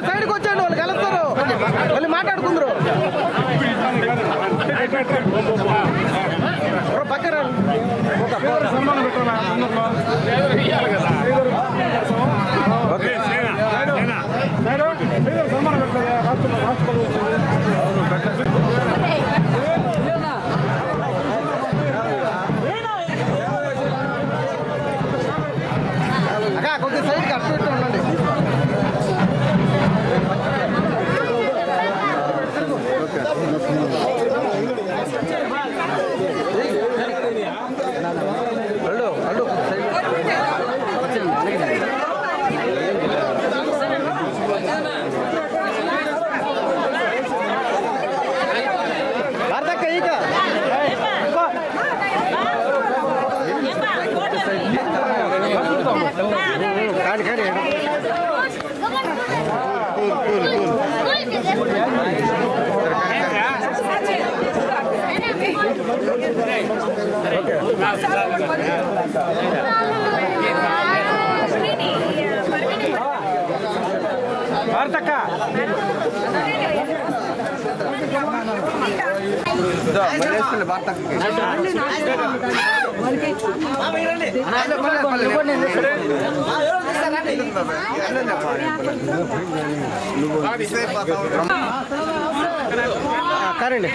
సైడ్కి వచ్చాడు, వాళ్ళు కలుస్తారు, వాళ్ళు మాట్లాడుకుందరు పక్కన కొంచెం సైడ్కి అటు ఇటు ఉండండి. Okay. కారండి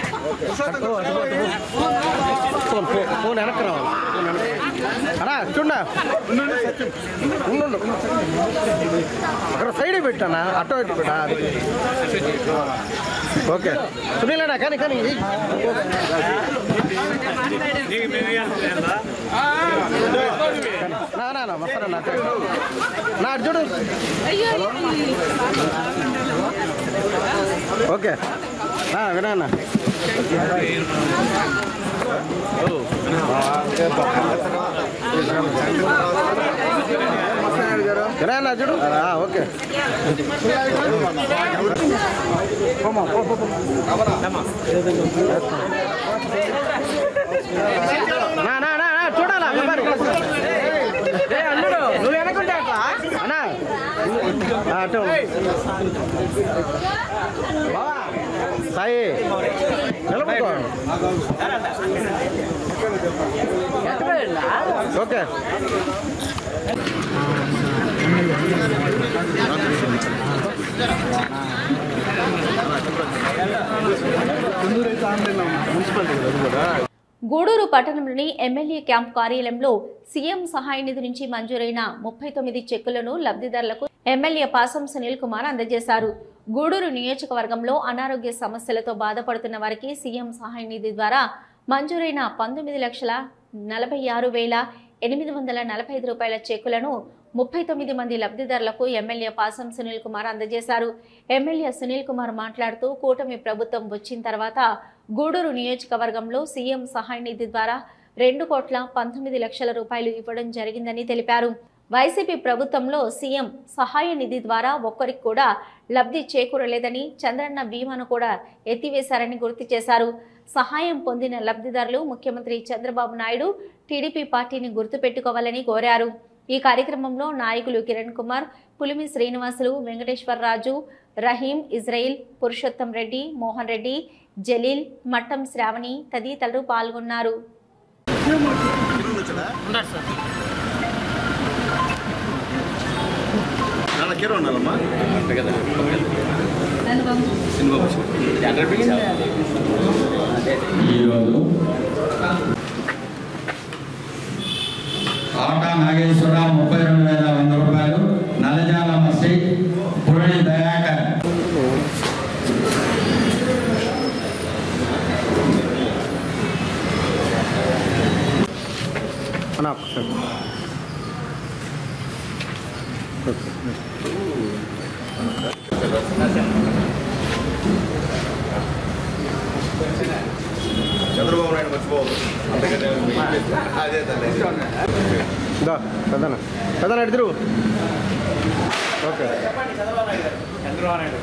ఫోన్ వెనక్కి రావాలి అన్నా చూడా ఉండు అక్కడ సైడ్ పెట్టానా అటో ఇటు పెట్టా ఓకే సునీలనా కానీ కానీ నా వస్తారా నా చూడు ఓకే వినా వినా చూడు ఓకే చూడాలా అల్లుడు నువ్వు వెనకుంటే అట్లా అన్నా అటు సాయి నిలబడుకో ఓకే గూడూరు పట్టణంలోని ఎమ్మెల్యే క్యాంప్ కార్యాలయంలో సీఎం సహాయ నిధి నుంచి మంజూరైన 39 చెక్కులను లబ్ధిదారులకు ఎమ్మెల్యే పాసం సునీల్ కుమార్ అందజేశారు. గూడూరు నియోజకవర్గంలో అనారోగ్య సమస్యలతో బాధపడుతున్న వారికి సీఎం సహాయ నిధి ద్వారా మంజూరైన 19,46,845 రూపాయల చెక్కులను 39 మంది లబ్ధిదారులకు ఎమ్మెల్యే పాసం సునీల్ కుమార్ అందజేశారు. ఎమ్మెల్యే సునీల్ కుమార్ మాట్లాడుతూ కూటమి ప్రభుత్వం వచ్చిన తర్వాత గూడూరు నియోజకవర్గంలో సీఎం సహాయ నిధి ద్వారా 2,19,00,000 రూపాయలు ఇవ్వడం జరిగిందని తెలిపారు. వైసీపీ ప్రభుత్వంలో సీఎం సహాయ నిధి ద్వారా ఒక్కరికి కూడా లబ్ధి చేకూరలేదని, చంద్రన్న బీమాను కూడా ఎత్తివేశారని గుర్తు చేశారు. సహాయం పొందిన లబ్ధిదారులు ముఖ్యమంత్రి చంద్రబాబు నాయుడు, టీడీపీ పార్టీని గుర్తుపెట్టుకోవాలని కోరారు. ఈ కార్యక్రమంలో నాయకులు కిరణ్ కుమార్, పులిమి శ్రీనివాసులు, వెంకటేశ్వరరాజు, రహీం, ఇజ్రాయిల్, పురుషోత్తం రెడ్డి, మోహన్ రెడ్డి, జలీల్, మట్టం శ్రావణి తదితరులు పాల్గొన్నారు. ఆటా నాగేశ్వరరావు 32,100 రూపాయలు, నల్లజాల మసి పురణి దయాకర్ చంద్రబాబు నాయుడు మర్చిపోవద్దు. అదే పెద్దనా ఎడుతురు ఓకే చంద్రబాబు నాయుడు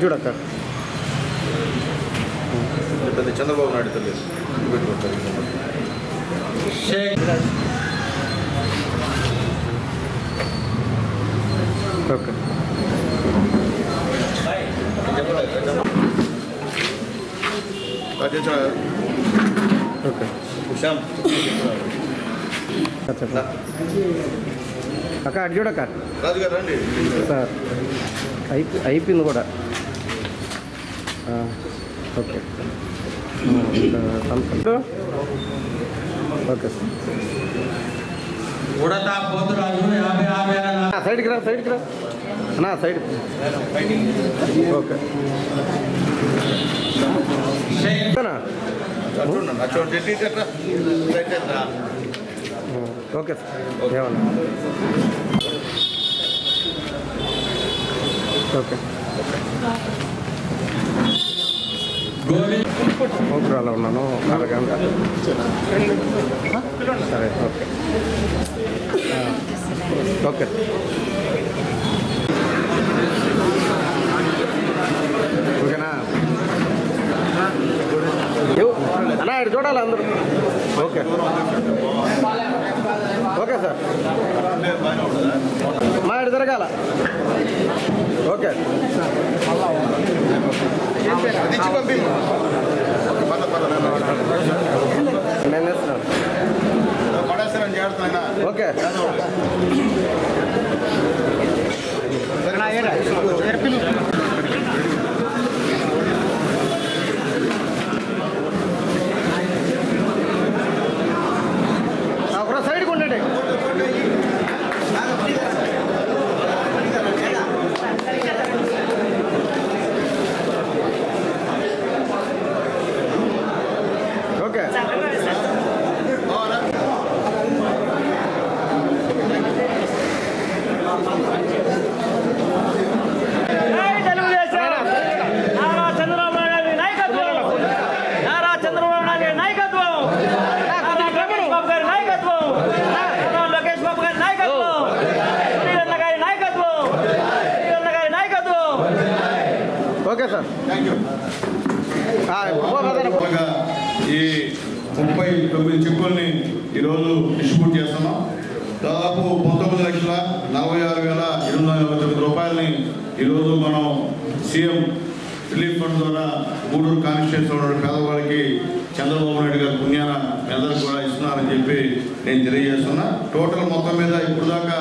చూడక్క చంద్రబాబు నాయుడు తెలియదు ఓకే ఓకే అక్క అటు చూడక్క రాజు గారు రండి సార్ అయిపోయింది కూడా ఓకే ఓకే ఉడతా పోతురాజు 50 సైడ్కి రా అన్నా సైడ్ ఓకే ఓకే సార్ ఏమన్నా ఓకే ఓపురాలో ఉన్నాను అరగంట సరే ఓకే ఓకే ఓకేనా ఇక్కడ చూడాలి అందరూ. ఓకే ఓకే సార్, మా ఇక్కడ తిరగాల. ఓకే నేను ఇస్తున్నాను. ఓకే సైడ్కి ఉండండి. Okay okay sir, thank you. ఈ 39 చెక్కుల్ని ఈరోజు డిస్ట్రిబ్యూట్ చేస్తున్నాం. దాదాపు 19,46,829 రూపాయలని ఈరోజు మనం సీఎం రిలీఫ్ ఫండ్ ద్వారా గూడూరు కాన్స్టిట్యూన్సీలో ఉన్న పేదవాళ్ళకి చంద్రబాబు నాయుడు గారి పుణ్యాన అందరికి కూడా ఇస్తున్నారని చెప్పి నేను తెలియజేస్తున్నా. టోటల్ మొత్తం మీద ఇప్పుడు దాకా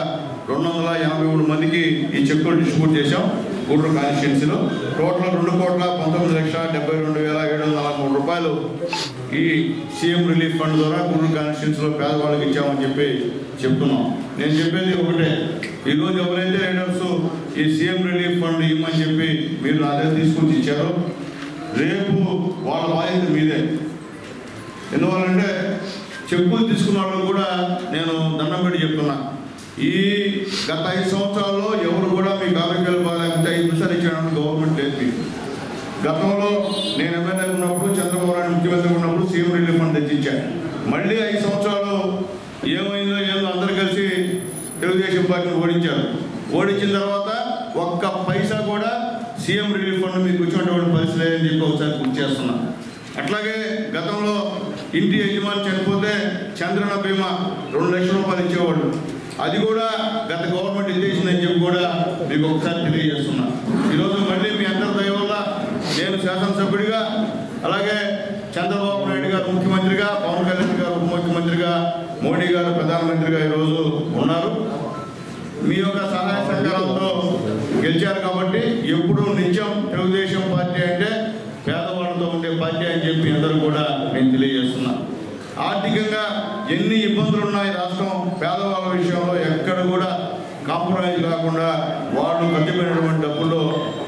283 మందికి ఈ చెక్కులు డిస్ట్రిబ్యూట్ చేశాం గూడూరు కాన్స్టిట్యూన్సీలో. టోటల్ 2,72,743 రూపాయలు ఈ సీఎం రిలీఫ్ ఫండ్ ద్వారా గూడూరు కాన్స్టిట్యూన్సీలో పేదవాళ్ళకి ఇచ్చామని చెప్పి చెప్తున్నాం. నేను చెప్పేది ఒకటే, ఈరోజు ఎవరైతే రైడర్స్ ఈ సీఎం రిలీఫ్ ఫండ్ ఇవ్వమని చెప్పి మీరు నా దగ్గర తీసుకొచ్చి ఇచ్చారో రేపు వాళ్ళ బాధ్యత మీదే. ఎందువల్లంటే చెక్కులు తీసుకున్న వాళ్ళు కూడా నేను దండం పెట్టి చెప్తున్నా, ఈ గత 5 సంవత్సరాల్లో ఎవరు కూడా మీకు ఆరోగ్యాలు బాగాలేకపోతే 5 నిమిషాలు ఇచ్చాడని గవర్నమెంట్ లేదు. గతంలో నేను ఎమ్మెల్యే ఉన్నప్పుడు చంద్రబాబు నాయుడు ముఖ్యమంత్రి ఉన్నప్పుడు సీఎం రిలీఫ్ ఫండ్ తెచ్చించాను. మళ్ళీ 5 సంవత్సరాలు ఏమైందో అందరూ కలిసి తెలుగుదేశం పార్టీని ఓడించారు. ఓడించిన తర్వాత ఒక్క పైసా కూడా సీఎం రిలీఫ్ ఫండ్ మీకు వచ్చినటువంటి పరిస్థితి లేదని చెప్పి ఒకసారి గుర్తు చేస్తున్నా. అట్లాగే గతంలో ఇంటి యజమాని చనిపోతే చంద్రన బీమా 2 లక్షల రూపాయలు ఇచ్చేవాళ్ళు. అది కూడా గత గవర్నమెంట్ ఇచ్చేసిందని చెప్పి కూడా మీకు ఒకసారి తెలియజేస్తున్నా. ఈరోజు మళ్ళీ మీ అందరి దయ వల్ల నేను శాసనసభ్యుడిగా, అలాగే చంద్రబాబు నాయుడు గారు ముఖ్యమంత్రిగా, పవన్ కళ్యాణ్ గారు ఉప ముఖ్యమంత్రిగా, మోడీ గారు ప్రధానమంత్రిగా ఈరోజు ఉన్నారు. మీ యొక్క సహాయ సహకారాలతో గెలిచారు కాబట్టి ఎప్పుడు నిత్యం తెలుగుదేశం పార్టీ అంటే పేదవాళ్ళతో ఉండే పార్టీ అని చెప్పి అందరూ కూడా నేను తెలియజేస్తున్నాను. ఆర్థికంగా ఎన్ని ఇబ్బందులు ఉన్నాయి రాష్ట్రం, పేదవాళ్ళ విషయంలో ఎక్కడ కూడా కాంప్రమైజ్ కాకుండా వాళ్ళు ఖర్చుపోయినటువంటి డబ్బుల్లో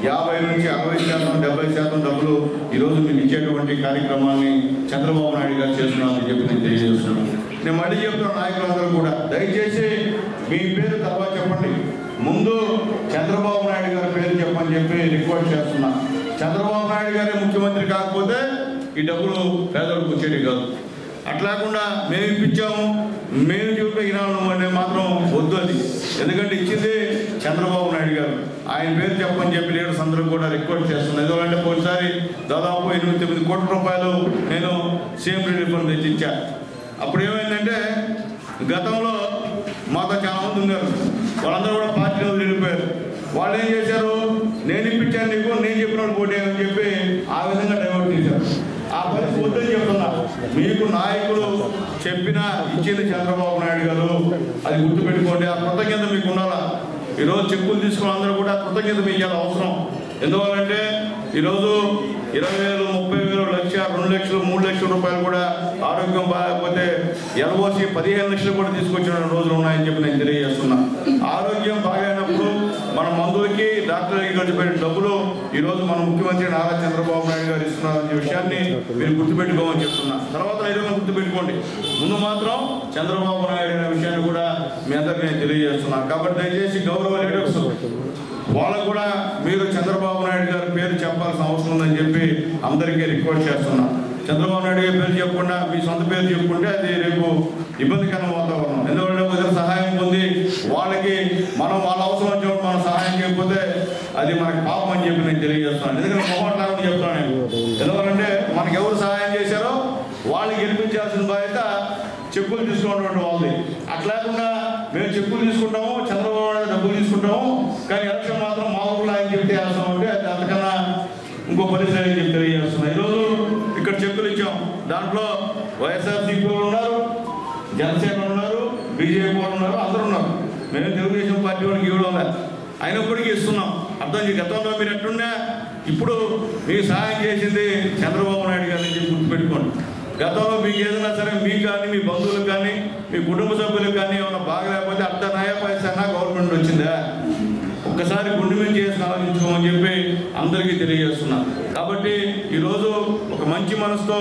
50 నుంచి 60%, 70% డబ్బులు ఈరోజు మీకు ఇచ్చేటువంటి కార్యక్రమాన్ని చంద్రబాబు నాయుడు గారు చేస్తున్నారని చెప్పి నేను తెలియజేస్తున్నాను. నేను మళ్ళీ చెప్తున్న నాయకులందరూ కూడా దయచేసి మీ పేరు తర్వాత చెప్పండి, ముందు చంద్రబాబు నాయుడు గారి పేరు చెప్పని చెప్పి రిక్వెస్ట్ చేస్తున్నా. చంద్రబాబు నాయుడు గారే ముఖ్యమంత్రి కాకపోతే ఈ డబ్బులు పేదలకు వచ్చేది కాదు. అట్లాకుండా మేము ఇప్పించాము, మేము చూపించినాము అంటే మాత్రం వద్దు అది. ఎందుకంటే ఇచ్చింది చంద్రబాబు నాయుడు గారు, ఆయన పేరు చెప్పని చెప్పి లీడర్స్ అందరూ కూడా రిక్వెస్ట్ చేస్తున్నాను. ఎందుకంటే ఒకసారి దాదాపు 8-9 కోట్ల రూపాయలు నేను సీఎం రిలీఫ్ ఫండ్ తెచ్చి ఇచ్చా. అప్పుడు ఏమైందంటే గతంలో మాతో చాలామంది ఉన్నారు, వాళ్ళందరూ కూడా పార్టీలో వెళ్ళిపోయారు. వాళ్ళు ఏం చేశారు, నేను ఇప్పించాను నీకు, నేను చెప్పిన వాళ్ళు పోటీ అని చెప్పి ఆ విధంగా డైవర్ట్ చేశారు. ఆ పరిస్థితి వద్దని చెప్తున్నా. మీకు నాయకులు చెప్పినా ఇచ్చింది చంద్రబాబు నాయుడు గారు, అది గుర్తుపెట్టుకోండి. ఆ కృతజ్ఞత మీకు ఉండాలా. ఈరోజు చెక్కులు తీసుకున్న అందరూ కూడా కృతజ్ఞత మీకు అవసరం. ఎందువల్లంటే ఈరోజు 20,000, 30,000, 1,00,000, 2 లక్షలు, 3 లక్షల రూపాయలు కూడా ఆరోగ్యం బాగాలేకపోతే ఎల్ఓసి 15 లక్షలు కూడా తీసుకొచ్చిన రోజులు ఉన్నాయని చెప్పి నేను తెలియజేస్తున్నా. ఆరోగ్యం బాగైనప్పుడు మన మందులకి, డాక్టర్లకి ఖర్చు పెట్టిన డబ్బులు ఈరోజు మన ముఖ్యమంత్రి నారా చంద్రబాబు నాయుడు గారు ఇస్తున్నారనే విషయాన్ని మీరు గుర్తుపెట్టుకోమని చెప్తున్నా. తర్వాత ఏదైనా గుర్తుపెట్టుకోండి, ముందు మాత్రం చంద్రబాబు నాయుడు అనే విషయాన్ని కూడా మీ అందరికీ నేను తెలియజేస్తున్నా. కాబట్టి దయచేసి గౌరవ లీడర్స్ వాళ్ళకు కూడా మీరు చంద్రబాబు నాయుడు గారి పేరు చెప్పాల్సిన అవసరం ఉందని చెప్పి అందరికీ రిక్వెస్ట్ చేస్తున్నా. చంద్రబాబు నాయుడు గారి పేరు చెప్పకుండా మీ సొంత పేరు చెప్పుకుంటే అది రేపు ఇబ్బందికరమైన వాతావరణం. ఎందుకంటే ఒకసారి సహాయం పొంది వాళ్ళకి మనం వాళ్ళ అవసరం వచ్చినప్పుడు మనం సహాయం చేయకపోతే అది మనకి పాపం అని చెప్పి నేను తెలియజేస్తున్నాను. ఎందుకంటే మొహమాటం చెప్తున్నాను నేను. ఎందుకంటే మనకి ఎవరు సహాయం చేశారో వాళ్ళు చెక్కులు తీసుకుంటాము, చంద్రబాబు నాయుడు డబ్బులు తీసుకుంటాము, కానీ ఎలక్షన్ మాత్రం మా ఊళ్ళో ఆయన చెప్తే వేస్తాం అంటే అది అంతకన్నా ఇంకో పరిస్థితి అని చెప్పి తెలియజేస్తున్నాం. ఈరోజు ఇక్కడ చెక్కులు ఇచ్చాం, దాంట్లో వైఎస్ఆర్సీపీ వాళ్ళు ఉన్నారు, జనసేన ఉన్నారు, బీజేపీ వాళ్ళు ఉన్నారు, అందరూ ఉన్నారు. మేము తెలుగుదేశం పార్టీ వాళ్ళకి ఇవ్వడం లేదు, అయినప్పటికీ ఇస్తున్నాం. అర్థం చేసి గతంలో మీరు ఎట్టున్నా ఇప్పుడు మీకు సహాయం చేసింది చంద్రబాబు నాయుడు గారిని చెప్పి గుర్తుపెట్టుకోండి. గతంలో మీకు ఏదైనా సరే మీకు కానీ మీ బంధువులకు కానీ మీ కుటుంబ సభ్యులకు కానీ ఏమైనా బాగలేకపోతే అర్థ నయా పైసా గవర్నమెంట్ వచ్చిందా ఒక్కసారి గుండె మీద చేసి ఆలోచించుకోమని చెప్పి అందరికీ తెలియజేస్తున్నాను. కాబట్టి ఈరోజు ఒక మంచి మనసుతో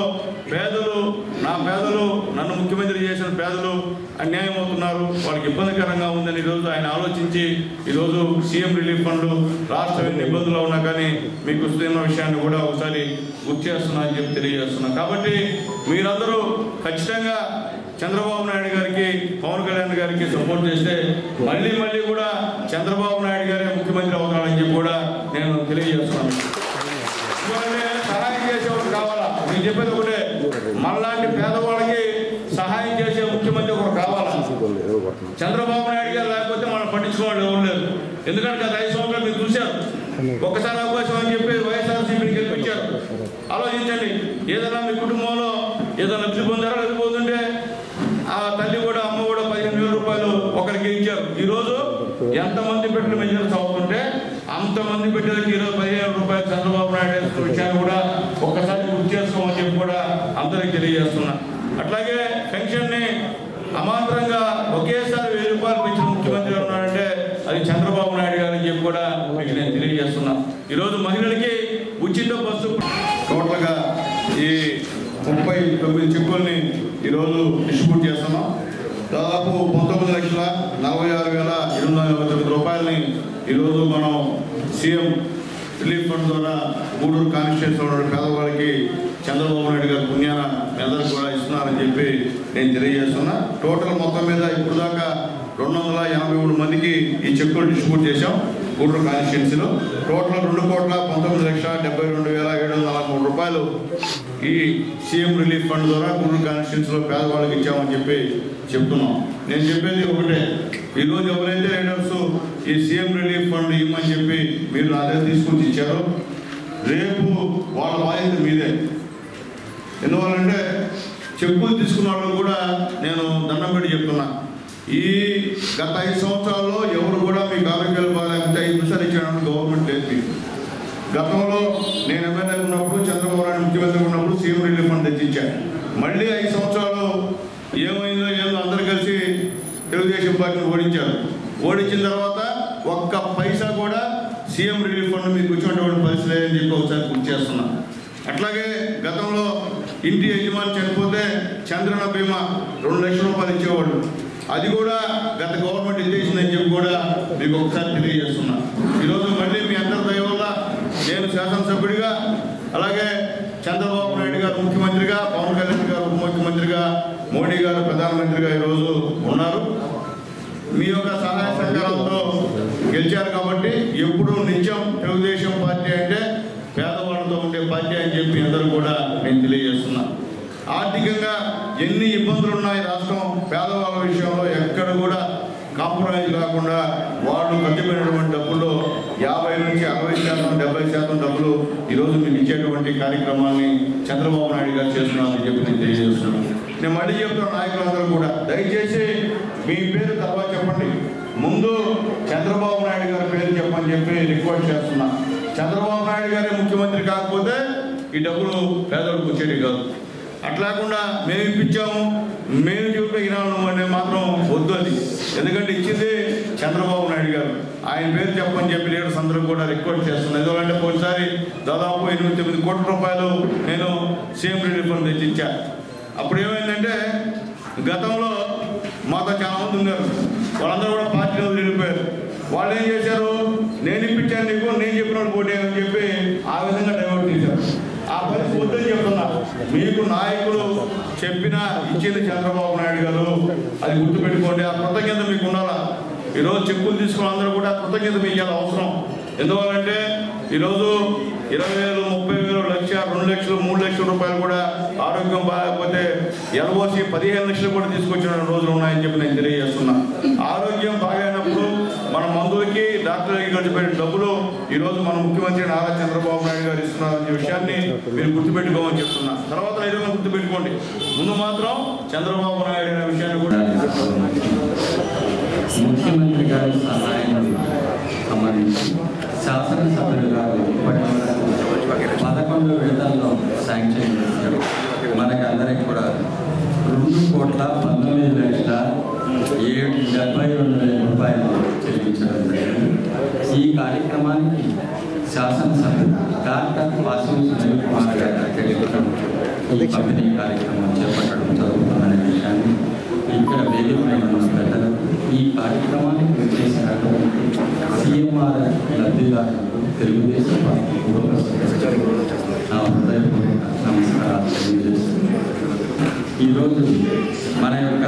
పేదలు, నా పేదలు, నన్ను ముఖ్యమంత్రి చేసిన పేదలు అన్యాయం అవుతున్నారు, వాళ్ళకి ఇబ్బందికరంగా ఉందని ఈరోజు ఆయన ఆలోచించి ఈరోజు సీఎం రిలీఫ్ ఫండ్లు రాష్ట్రం ఎన్ని ఇబ్బందులు ఉన్నా కానీ మీకు వస్తున్న విషయాన్ని కూడా ఒకసారి గుర్తు చేస్తున్నా అని చెప్పి తెలియజేస్తున్నాను. కాబట్టి మీరందరూ ఖచ్చితంగా చంద్రబాబు నాయుడు గారికి, పవన్ కళ్యాణ్ గారికి సపోర్ట్ చేస్తే మళ్ళీ కూడా చంద్రబాబు నాయుడు గారే ముఖ్యమంత్రి అవుతాడని చెప్పి కూడా నేను తెలియజేస్తున్నాను. సహాయం చేసేవాడు కావాలా, నేను చెప్పేది ఒకటే, మనలాంటి పేదవాళ్ళకి సహాయం చేసే ముఖ్యమంత్రి ఒకరు కావాలా. చంద్రబాబు నాయుడు గారు లేకపోతే మనం పట్టించుకోవాలి ఎవరు లేదు. ఎందుకంటే గత 5 సంవత్సరాలు మీరు చూశారు, ఒక్కసారి అవకాశం అని చెప్పి వైఎస్ఆర్సీపీని గెలిపించారు. ఆలోచించండి, ఏదైనా మీ కుటుంబంలో ఏదైనా లబ్ధి పొందారో వెళ్ళిపోతుంటే ఆ తల్లి కూడా అమ్మ కూడా 15,000 రూపాయలు ఒకరికి ఇచ్చారు. ఈరోజు ఎంతమంది బిడ్డలు మెజర్స్ అవుతుంటే అంతమంది బిడ్డలకి ఈరోజు 15,000 రూపాయలు చంద్రబాబు నాయుడు విషయాన్ని కూడా ఒక్కసారి గుర్తు చేసుకోమని చెప్పి కూడా అందరికి తెలియజేస్తున్నా. అట్లాగే పెన్షన్ని అమాంతరంగా ఒకేసారి 1000 రూపాయలు పెంచిన ముఖ్యమంత్రి ఉన్నాడంటే అది చంద్రబాబు నాయుడు గారు అని చెప్పి కూడా మీకు నేను తెలియజేస్తున్నా. ఈరోజు మహిళలకి ఉచిత బస్సు టోటల్గా ఈ 39 చెక్కుల్ని ఈరోజు డిస్ట్రిబ్యూట్ చేస్తున్నాం. దాదాపు 19,46,829 రూపాయలని ఈరోజు మనం సీఎం రిలీఫ్ ఫండ్ ద్వారా గూడూరు కాన్స్టిట్యూన్సీలో ఉన్న పేదవాళ్ళకి చంద్రబాబు నాయుడు గారి పుణ్యాన అందరికి కూడా ఇస్తున్నారని చెప్పి నేను తెలియజేస్తున్నా. టోటల్ మొత్తం మీద ఇప్పుడు దాకా 283 మందికి ఈ చెక్కులు డిస్ట్రిబ్యూట్ చేశాం గూడూరు కాన్స్టిట్యూన్సీలో. టోటల్ 2,72,743 రూపాయలు ఈ సీఎం రిలీఫ్ ఫండ్ ద్వారా గూడూరు కాన్స్టిట్యూన్సీలో పేదవాళ్ళకి ఇచ్చామని చెప్పి చెప్తున్నాం. నేను చెప్పేది ఒకటే, ఈరోజు ఎవరైతే లీడర్స్ ఈ సీఎం రిలీఫ్ ఫండ్ ఇవ్వమని చెప్పి మీరు నా దగ్గర తీసుకొచ్చి ఇచ్చారో రేపు వాళ్ళ బాధ్యత మీదే. ఎందువల్లంటే చెప్పులు తీసుకున్న వాళ్ళు కూడా నేను దండం పెట్టి చెప్తున్నా, ఈ గత 5 సంవత్సరాల్లో ఎవరు కూడా మీకు ఆరోగ్యాలు బాగాలేకపోతే 5 నిమిషాలు ఇచ్చాడని గవర్నమెంట్ లేదు. గతంలో నేను ఎమ్మెల్యే ఉన్నప్పుడు చంద్రబాబు నాయుడు ముఖ్యమంత్రి ఉన్నప్పుడు సీఎం రిలీఫ్ ఫండ్ తెచ్చిచ్చాను. మళ్ళీ 5 సంవత్సరాలు ఏమైందో అందరూ కలిసి తెలుగుదేశం పార్టీని ఓడించారు. ఓడించిన తర్వాత ఒక్క పైసా కూడా సీఎం రిలీఫ్ ఫండ్ మీకు వచ్చినటువంటి పరిస్థితి లేదని చెప్పి ఒకసారి గుర్తు చేస్తున్నాను. అట్లాగే గతంలో ఇంటి యజమాని చనిపోతే చంద్రన బీమా 2 లక్షల రూపాయలు ఇచ్చేవాళ్ళు, అది కూడా గత గవర్నమెంట్ ఇచ్చేసిందని చెప్పి కూడా మీకు ఒకసారి తెలియజేస్తున్నా. ఈరోజు మళ్ళీ మీ అందరి దయ వల్ల నేను శాసనసభ్యుడిగా, అలాగే చంద్రబాబు నాయుడు గారు ముఖ్యమంత్రిగా, పవన్ కళ్యాణ్ గారు ఉప ముఖ్యమంత్రిగా, మోడీ గారు ప్రధానమంత్రిగా ఈరోజు ఉన్నారు. మీ యొక్క సహాయ సహకారాలతో గెలిచారు కాబట్టి ఎప్పుడు నిత్యం తెలుగుదేశం పార్టీ అంటే పేదవాళ్ళతో ఉండే పార్టీ అని చెప్పి అందరూ కూడా నేను తెలియజేస్తున్నాను. ఆర్థికంగా ఎన్ని ఇబ్బందులు ఉన్నాయి రాష్ట్రం, పేదవాళ్ళ విషయంలో ఎక్కడ కూడా కాంప్రమైజ్ కాకుండా వాళ్ళు ఖర్చు పెట్టినటువంటి డబ్బుల్లో 50 నుంచి 60%, 70% డబ్బులు ఈరోజు మీకు ఇచ్చేటువంటి కార్యక్రమాన్ని చంద్రబాబు నాయుడు గారు చేస్తున్నారని చెప్పి నేను తెలియజేస్తున్నాను. నేను మళ్ళీ చెప్తున్న నాయకులందరూ కూడా దయచేసి మీ పేరు తర్వాత చెప్పండి, ముందు చంద్రబాబు నాయుడు గారి పేరు చెప్పని చెప్పి రిక్వెస్ట్ చేస్తున్నా. చంద్రబాబు నాయుడు గారే ముఖ్యమంత్రి కాకపోతే ఈ డబ్బులు పేదలకు వచ్చేది కాదు. అట్లాకుండా మేము ఇప్పించాము, మేము చూపించినాము అనే మాత్రం వద్దు అది. ఎందుకంటే ఇచ్చింది చంద్రబాబు నాయుడు గారు, ఆయన పేరు చెప్పని చెప్పి లీడర్స్ అందరూ కూడా రిక్వెస్ట్ చేస్తున్నాను. ఎందుకంటే పోయినసారి దాదాపు 8-9 కోట్ల రూపాయలు నేను సీఎం రిలీఫ్ ఫండ్ తెచ్చిచ్చా. అప్పుడు ఏమైందంటే గతంలో మాతో చాలామంది ఉన్నారు, వాళ్ళందరూ కూడా పార్టీలో వెళ్ళిపోయారు. వాళ్ళు ఏం చేశారు, నేను ఇప్పించాను నీకు, నేను చెప్పిన వాళ్ళు పోటీ అని చెప్పి ఆ విధంగా డైవర్ట్ చేశారు. ఆ పరిస్థితి వద్దని చెప్తున్నా. మీకు నాయకులు చెప్పినా ఇచ్చింది చంద్రబాబు నాయుడు గారు, అది గుర్తుపెట్టుకోండి. ఆ కృతజ్ఞత మీకు ఉండాలా. ఈరోజు చెప్పులు తీసుకున్న అందరూ కూడా కృతజ్ఞత మీకు చాలా అవసరం. ఎందువల్లంటే ఈరోజు 20,000, 30,000, 1,00,000, 2 లక్షలు, 3 లక్షల రూపాయలు కూడా ఆరోగ్యం బాగాలేకపోతే LOC 15 లక్షలు కూడా తీసుకొచ్చిన రోజులు ఉన్నాయని చెప్పి నేను తెలియజేస్తున్నా. ఆరోగ్యం బాగా డాక్టర్లకి ఖర్చు పెట్టిన డబ్బులు ఈరోజు మన ముఖ్యమంత్రి నారా చంద్రబాబు నాయుడు గారు ఇస్తున్నారనే విషయాన్ని మీరు గుర్తుపెట్టుకోమని చెప్తున్నా. తర్వాత ఏదో గుర్తుపెట్టుకోండి, ముందు మాత్రం చంద్రబాబు నాయుడు అనే విషయాన్ని కూడా ముఖ్యమంత్రి గారి సహాయం సంబంధించి శాసనసభ్యులు గారు 11 విడతల్లో శాంక్షన్ చేశారు. మనకి అందరికి కూడా 2,19,72,000 రూపాయలు చెల్లించడం జరిగింది. ఈ కార్యక్రమానికి శాసనసభ్యులు డాక్టర్ వాసవి సునీల్ కుమార్ గారి ఈ పంపిణీ కార్యక్రమం చేపట్టడం జరుగుతుందనే విషయాన్ని ఇక్కడ వేదికపై ఉన్న పెద్దలు ఈ కార్యక్రమానికి చేసినటువంటి సీఎంఆర్ లబ్ధిదారులకు తెలుగుదేశం పార్టీ నా హృదయపూర్వక నమస్కారాలు తెలియజేస్తున్నాను. ఈరోజు మన యొక్క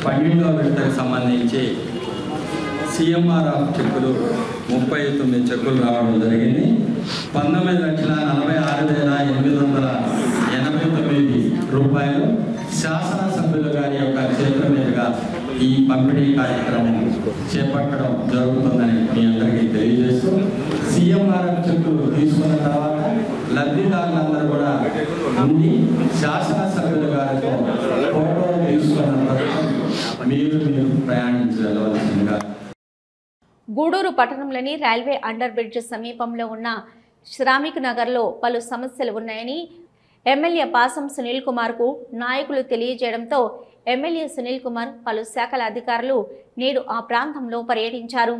12వ విడతకు సంబంధించి సీఎంఆర్ఎఫ్ చెక్కులు 39 చెక్కులు రావడం జరిగింది. 19,46,889 రూపాయలు శాసనసభ్యుల గారి యొక్క చేతుల మీదుగా ఈ పంపిణీ కార్యక్రమం చేపట్టడం జరుగుతుందని మీ అందరికీ తెలియజేస్తూ, సీఎంఆర్ఎఫ్ చెక్కులు తీసుకున్న తర్వాత లబ్ధిదారులందరూ కూడా ఉండి శాసనసభ్యుల గారితో ఫోటోలు తీసుకున్న తర్వాత మీరు ప్రయాణించి వెళ్ళవలసిందిగా. గూడూరు పట్టణంలోని రైల్వే అండర్ బ్రిడ్జ్ సమీపంలో ఉన్న శ్రామిక్ నగర్లో పలు సమస్యలు ఉన్నాయని ఎమ్మెల్యే పాసం సునీల్ కుమార్కు నాయకులు తెలియజేయడంతో ఎమ్మెల్యే సునీల్ కుమార్ పలు శాఖల అధికారులు నేడు ఆ ప్రాంతంలో పర్యటించారు.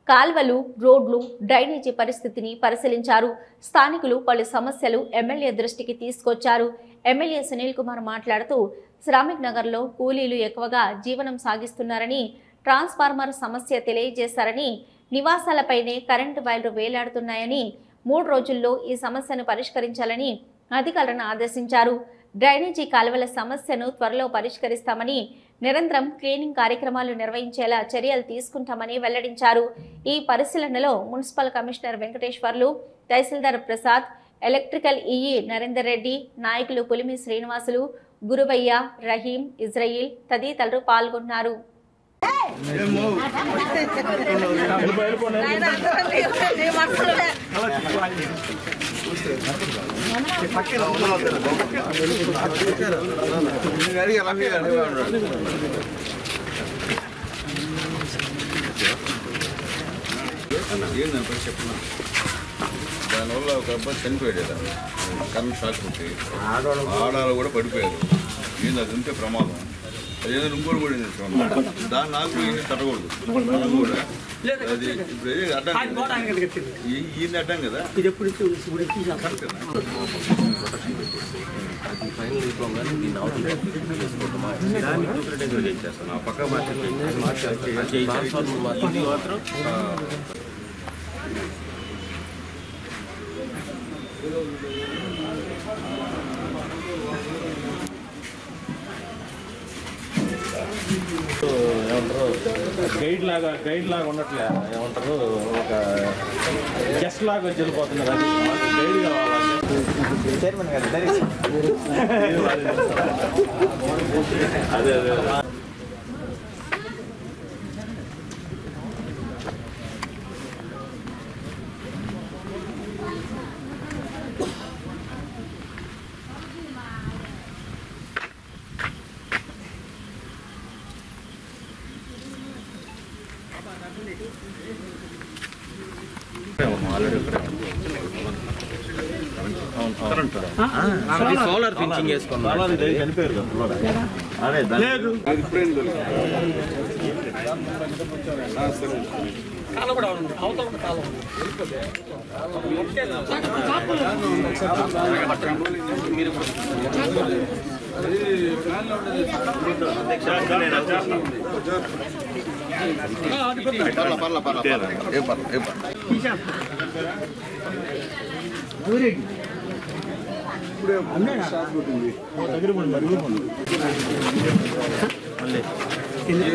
కాల్వలు, రోడ్లు, డ్రైనేజీ పరిస్థితిని పరిశీలించారు. స్థానికులు పలు సమస్యలు ఎమ్మెల్యే దృష్టికి తీసుకొచ్చారు. ఎమ్మెల్యే సునీల్ కుమార్ మాట్లాడుతూ శ్రామిక్ నగర్లో కూలీలు ఎక్కువగా జీవనం సాగిస్తున్నారని, ట్రాన్స్ఫార్మర్ సమస్య తెలియజేశారని, నివాసాలపైనే కరెంటు వైర్లు వేలాడుతున్నాయని, 3 రోజుల్లో ఈ సమస్యను పరిష్కరించాలని అధికారులను ఆదేశించారు. డ్రైనేజీ కాలువల సమస్యను త్వరలో పరిష్కరిస్తామని, నిరంతరం క్లీనింగ్ కార్యక్రమాలు నిర్వహించేలా చర్యలు తీసుకుంటామని వెల్లడించారు. ఈ పరిశీలనలో మున్సిపల్ కమిషనర్ వెంకటేశ్వర్లు, తహసీల్దార్ ప్రసాద్, ఎలక్ట్రికల్ ఈఈ నరేందర్ రెడ్డి, నాయకులు పులిమి శ్రీనివాసులు, గురువయ్య, రహీం, ఇజ్రాయిల్ తదితరులు పాల్గొన్నారు. దానివల్ల ఒక అబ్బాయి చనిపోయాడు, కరెంట్ షాక్ కొట్టి ఆడాలు కూడా పడిపోయారు. ఏంది అది ఉంటే ప్రమాదం. అదేదో ఇంకోటి కూడా దాన్ని నాకు ఈయన తట్టకూడదు కూడా. అది ఇప్పుడు అడ్డం ఈయన అడ్డం కదా. పక్క ఏమంటారు గైడ్ లాగా ఉండట్లే, ఏమంటారు ఒక గెస్ట్ లాగా వచ్చి వెళ్ళిపోతున్నారు. అది గైడ్ కావాలి. అదే అదే సోలార్ ఫినిషింగ్ వేసుకున్నాను. చనిపోయారు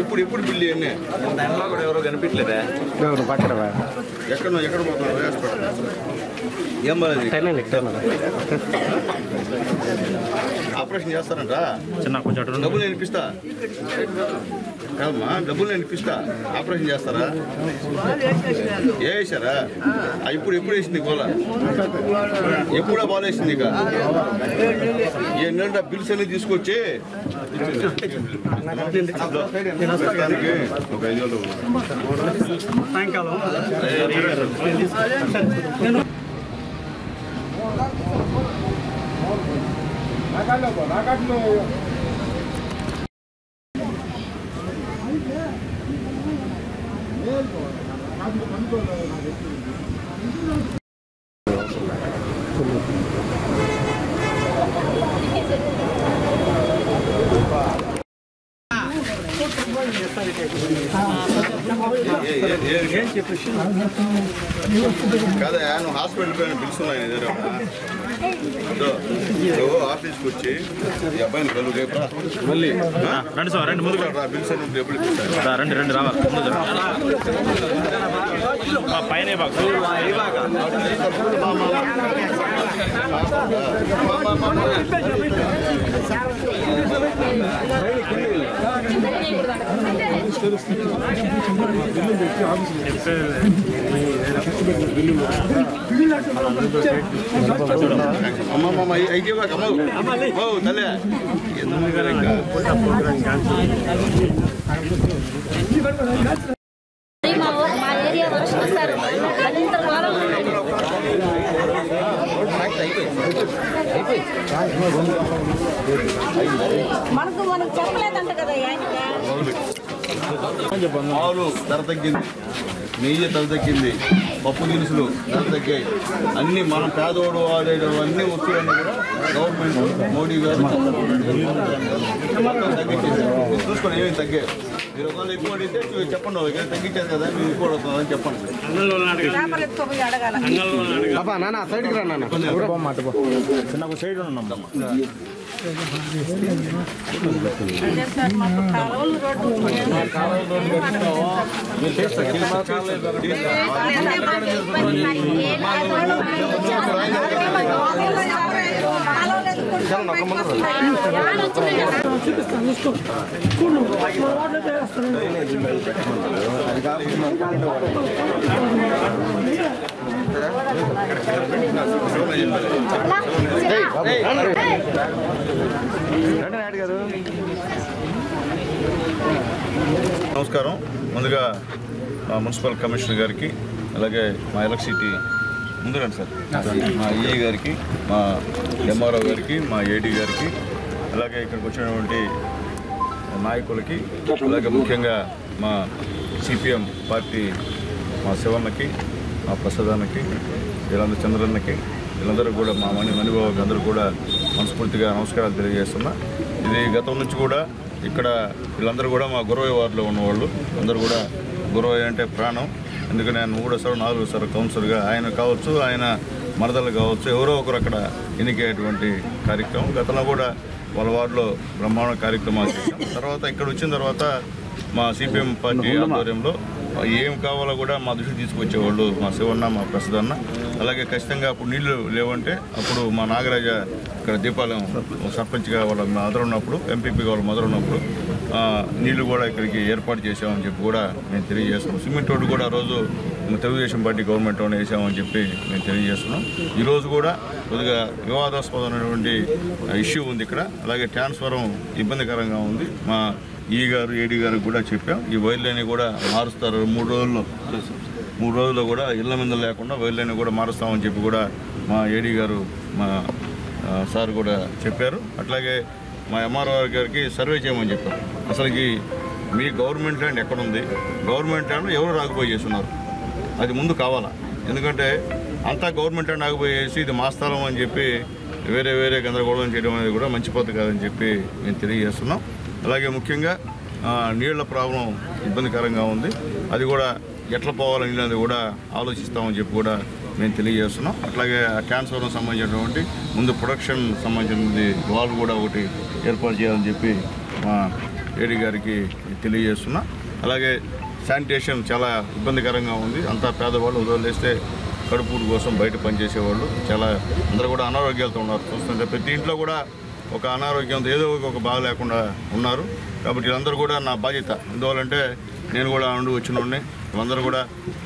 ఇప్పుడు ఇప్పుడు బిల్లు అన్నీ దానిలో కూడా ఎవరో కనిపించలేదా? ఎక్కడ పోతున్నారు హాస్పిటల్? ఏం ఆపరేషన్ చేస్తారంట. చిన్న కొంచెం డబ్బులు వినిపిస్తా. కాదమ్మా, డబ్బులు నేను ఇప్పిస్తా, ఆపరేషన్ చేస్తారా? వేసారా? ఇప్పుడు ఎప్పుడు వేసింది గోళ? ఎప్పుడా బాల్ వేసింది? ఇక ఏంటంటే బిల్స్ అన్ని తీసుకొచ్చి ఒక 5 రోజులు కాదా, నువ్వు హాస్పిటల్ పైన పిలుస్తున్నాయి ఎదురు ఆఫీస్కి వచ్చి ఈ అబ్బాయిని కలు రేపు మళ్ళీ రండి సార్, రండి ముందుకు బిల్స్ అని ఎప్పుడు ఇప్పిస్తారు? రండి రండి రావాలి పైన అమ్మమ్మ అయితే తల్లే మా ఏరియా వరకు వస్తారు. మనకు చెప్పలేదంట కదా. పాలు ధర తగ్గింది, నెయ్యి ధర తగ్గింది, పప్పు దినుసులు ధర తగ్గాయి. అన్ని మనం పేదోడు వాడేటవన్నీ వస్తువులన్నీ కూడా గవర్నమెంట్ మోడీ గారు తగ్గించేసారు. చూసుకొని ఏమేమి తగ్గాయి. మీరు ఒకవేళ ఎక్కువ అడిగితే చెప్పండి, తగ్గించారు కదా మీరు ఎక్కువ అడుగుతుందని చెప్పండి. సైడ్కి రా నాన్న, సైడ్ ఉన్నాం. నమస్కారం. ముందుగా మా మున్సిపల్ కమిషనర్ గారికి, అలాగే మా ఎలక్ట్రిసిటీ ముందు రండి సార్, మా ఈఏ గారికి, మా ఎంఆర్ఓ గారికి, మా ఏడీ గారికి, అలాగే ఇక్కడికి వచ్చినటువంటి నాయకులకి, అలాగే ముఖ్యంగా మా సిపిఎం పార్టీ మా శివన్నకి, మా ప్రసాదానికి, వీళ్ళందరూ చంద్రన్నకి, వీళ్ళందరూ కూడా మా మణిబాబుకి అందరూ కూడా మనస్ఫూర్తిగా నమస్కారాలు తెలియజేస్తున్నా. ఇది గతం నుంచి కూడా ఇక్కడ వీళ్ళందరూ కూడా మా గురవయ్య వార్డులో ఉన్నవాళ్ళు అందరూ కూడా, గురవయ్య అంటే ప్రాణం. ఎందుకంటే నేను 3వ సారి 4వ సారి కౌన్సిలర్గా, ఆయన కావచ్చు, ఆయన మరదలు కావచ్చు, ఎవరో ఒకరు అక్కడ ఎన్నికేటువంటి కార్యక్రమం గతంలో కూడా వాళ్ళ వార్డులో బ్రహ్మాండ కార్యక్రమాలు చేశాం. తర్వాత ఇక్కడ వచ్చిన తర్వాత మా సిపిఎం పార్టీ ఆధ్వర్యంలో ఏం కావాలో కూడా మా దృష్టికి తీసుకొచ్చేవాళ్ళు మా శివన్న, మా ప్రసాదన్న. అలాగే ఖచ్చితంగా అప్పుడు నీళ్లు లేవంటే అప్పుడు మా నాగరాజ ఇక్కడ దీపాలయం సర్పంచ్గా వాళ్ళ మదర్ ఉన్నప్పుడు, ఎంపీపీగా వాళ్ళ మదర్ ఉన్నప్పుడు నీళ్లు కూడా ఇక్కడికి ఏర్పాటు చేసామని చెప్పి కూడా మేము తెలియజేస్తున్నాం. సిమెంట్ రోడ్డు కూడా ఆ రోజు తెలుగుదేశం పార్టీ గవర్నమెంట్లోనే వేసామని చెప్పి మేము తెలియజేస్తున్నాం. ఈరోజు కూడా కొద్దిగా వివాదాస్పదమైనటువంటి ఇష్యూ ఉంది ఇక్కడ. అలాగే ట్రాన్స్ఫారం ఇబ్బందికరంగా ఉంది. మా ఈ గారు, ఏడీ గారికి కూడా చెప్పాం, ఈ వైర్లైన్ కూడా మారుస్తారు 3 రోజుల్లో కూడా ఇళ్ల మీద లేకుండా వైర్లైన్ కూడా మారుస్తామని చెప్పి కూడా మా ఏడీ గారు, మా సార్ కూడా చెప్పారు. అట్లాగే మా ఎంఆర్ఓ గారికి సర్వే చేయమని చెప్పారు. అసలుకి మీ గవర్నమెంట్ ల్యాండ్ ఎక్కడుంది, గవర్నమెంట్ ల్యాండ్ ఎవరు రాకపోయి చేస్తున్నారు, అది ముందు కావాలా. ఎందుకంటే అంతా గవర్నమెంట్ ల్యాండ్ ఆగిపోయేసి ఇది మా స్థలం అని చెప్పి వేరే గందరగోళం చేయడం అనేది కూడా మంచి పద్ధతి కాదని చెప్పి మేము తెలియజేస్తున్నాం. అలాగే ముఖ్యంగా నీళ్ల ప్రాబ్లం ఇబ్బందికరంగా ఉంది. అది కూడా ఎట్లా పోవాలని నీళ్ళది కూడా ఆలోచిస్తామని చెప్పి కూడా మేము తెలియజేస్తున్నాం. అట్లాగే ట్రాన్స్ఫార్మర్ సంబంధించినటువంటి ముందు ప్రొడక్షన్ సంబంధించినది వాల్వ్ కూడా ఒకటి ఏర్పాటు చేయాలని చెప్పి మా ఏడీ గారికి తెలియజేస్తున్నా. అలాగే శానిటేషన్ చాలా ఇబ్బందికరంగా ఉంది. అంతా పేదవాళ్ళు వదిలేస్తే కడుపు కోసం బయట పనిచేసేవాళ్ళు చాలా అందరూ కూడా అనారోగ్యాలతో ఉన్నారు. చూస్తుంటే ప్రతి ఇంట్లో కూడా ఒక అనారోగ్యంతో ఏదో ఒక బాగా లేకుండా ఉన్నారు. కాబట్టి వీళ్ళందరూ కూడా నా బాధ్యత. ఎందువల్లంటే నేను కూడా నుండి వచ్చినోడిని. వాళ్ళందరూ కూడా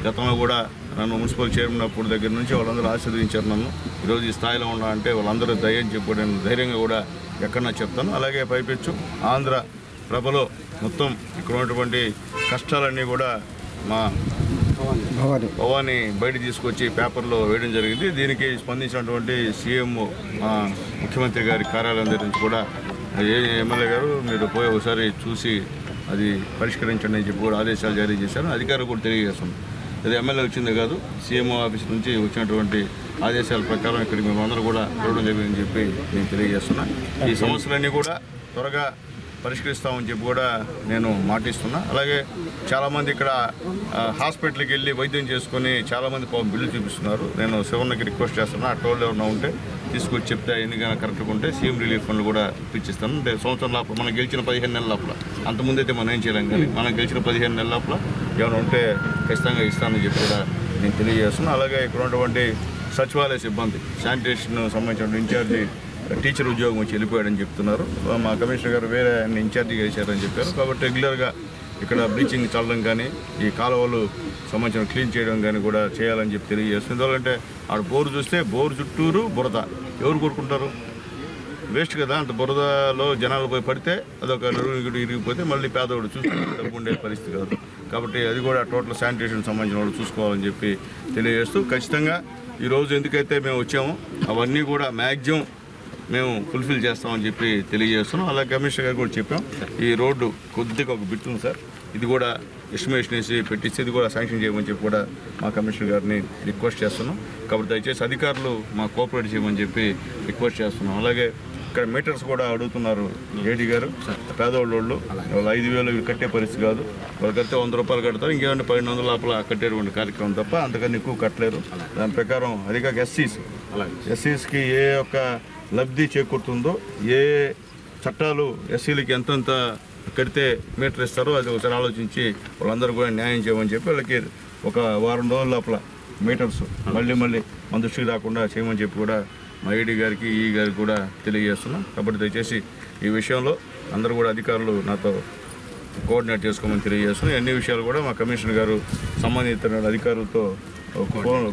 గతంలో కూడా నన్ను మున్సిపల్ చైర్మన్ అప్పుడు దగ్గర నుంచి వాళ్ళందరూ ఆశీర్వదించారు నన్ను. ఈరోజు ఈ స్థాయిలో ఉన్నా అంటే వాళ్ళందరూ ధైర్యం చెప్పి నేను ధైర్యంగా కూడా ఎక్కడన్నా చెప్తాను. అలాగే పైపెచ్చు ఆంధ్ర ప్రభలో మొత్తం ఇక్కడ ఉన్నటువంటి కష్టాలన్నీ కూడా మా భవానీ బయట తీసుకొచ్చి పేపర్లో వేయడం జరిగింది. దీనికి స్పందించినటువంటి సీఎం ముఖ్యమంత్రి గారి కార్యాలయం దగ్గర నుంచి కూడా ఎమ్మెల్యే గారు మీరు పోయి ఒకసారి చూసి అది పరిష్కరించండి అని చెప్పి కూడా ఆదేశాలు జారీ చేశారు. అధికారులు కూడా తెలియజేస్తున్నాం. అది ఎమ్మెల్యే వచ్చింది కాదు, సీఎంఓ ఆఫీస్ నుంచి వచ్చినటువంటి ఆదేశాల ప్రకారం ఇక్కడ మేము అందరూ కూడా చూడడం జరిగిందని చెప్పి నేను తెలియజేస్తున్నా. ఈ సమస్యలన్నీ కూడా త్వరగా పరిష్కరిస్తామని చెప్పి కూడా నేను మాటిస్తున్నా. అలాగే చాలామంది ఇక్కడ హాస్పిటల్కి వెళ్ళి వైద్యం చేసుకొని చాలామంది బిల్లు చూపిస్తున్నారు. నేను శివన్నకి రిక్వెస్ట్ చేస్తున్నా, ఆ టోల్ ఎవరైనా ఉంటే తీసుకొచ్చి చెప్తే ఎన్నికైనా కరెక్ట్గా ఉంటే సీఎం రిలీఫ్ ఫండ్లు కూడా ఇప్పించిస్తాను. అంటే సంవత్సరం లోపల మనం గెలిచిన 15 నెలల లోపల, అంతకుముందైతే మనం ఏం చేయలేం, కానీ మనం గెలిచిన 15 నెలల లోపల ఏమైనా ఉంటే ఖచ్చితంగా ఇస్తానని చెప్పి కూడా నేను తెలియజేస్తున్నాను. అలాగే ఇక్కడ ఉన్నటువంటి సచివాలయ సిబ్బంది, శానిటేషన్ సంబంధించిన ఇన్ఛార్జి టీచర్ ఉద్యోగం వచ్చి వెళ్ళిపోయాడని చెప్తున్నారు. మా కమిషనర్ గారు వేరే ఆయన ఇన్ఛార్జిగా వేశారని చెప్పారు. కాబట్టి రెగ్యులర్గా ఇక్కడ బ్లీచింగ్ చల్లడం కానీ ఈ కాలువలు సంబంధించిన క్లీన్ చేయడం కానీ కూడా చేయాలని చెప్పి తెలియజేస్తుంది. ఎందుకంటే ఆడ బోరు చూస్తే బోరు చుట్టూరు బురద, ఎవరు కోరుకుంటారు? వేస్ట్ కదా. అంత బురదలో జనాలు పోయి పడితే అదొక నరుగు ఇరిగిపోతే మళ్ళీ పేదవాడు చూసుకుని డబ్బు ఉండే పరిస్థితి కాదు. కాబట్టి అది కూడా టోటల్ శానిటేషన్ సంబంధించిన వాళ్ళు చూసుకోవాలని చెప్పి తెలియజేస్తూ ఖచ్చితంగా ఈరోజు ఎందుకైతే మేము వచ్చామో అవన్నీ కూడా మ్యాక్సిమం మేము ఫుల్ఫిల్ చేస్తామని చెప్పి తెలియజేస్తున్నాం. అలాగే కమిషనర్ గారు కూడా చెప్పాం, ఈ రోడ్డు కొద్దిగా ఒక బిట్ ఉంది సార్, ఇది కూడా ఎస్టిమేషన్ వేసి పెట్టిస్తే ఇది కూడా శాంక్షన్ చేయమని చెప్పి కూడా మా కమిషనర్ గారిని రిక్వెస్ట్ చేస్తున్నాం. కాబట్టి దయచేసి అధికారులు మా కోఆపరేట్ చేయమని చెప్పి రిక్వెస్ట్ చేస్తున్నాం. అలాగే ఇక్కడ మీటర్స్ కూడా అడుగుతున్నారు ఏడీ గారు. పేదవాళ్ళు వాళ్ళు 5,000 కట్టే పరిస్థితి కాదు, వాళ్ళు కడితే 100 రూపాయలు కడతారు, ఇంకేమంటే 1200 లోపల కట్టేటువంటి కార్యక్రమం తప్ప అంతకన్నా ఎక్కువ కట్టలేరు. దాని ప్రకారం అదిగా ఎస్సీస్కి ఏ యొక్క లబ్ధి చేకూరుతుందో, ఏ చట్టాలు ఎస్సీలకి ఎంతంత కడితే మీటర్ ఇస్తారో అది ఒకసారి ఆలోచించి వాళ్ళందరూ కూడా న్యాయం చేయమని చెప్పి వాళ్ళకి ఒక వారం రోజుల లోపల మీటర్స్ మళ్ళీ మన దృష్టికి రాకుండా చేయమని చెప్పి కూడా మా ఈడీ గారికి ఈ గారికి కూడా తెలియజేస్తున్నాం. కాబట్టి దయచేసి ఈ విషయంలో అందరూ కూడా అధికారులు నాతో కోఆర్డినేట్ చేసుకోమని తెలియజేస్తున్నాం. అన్ని విషయాలు కూడా మా కమిషనర్ గారు సంబంధిత అధికారులతో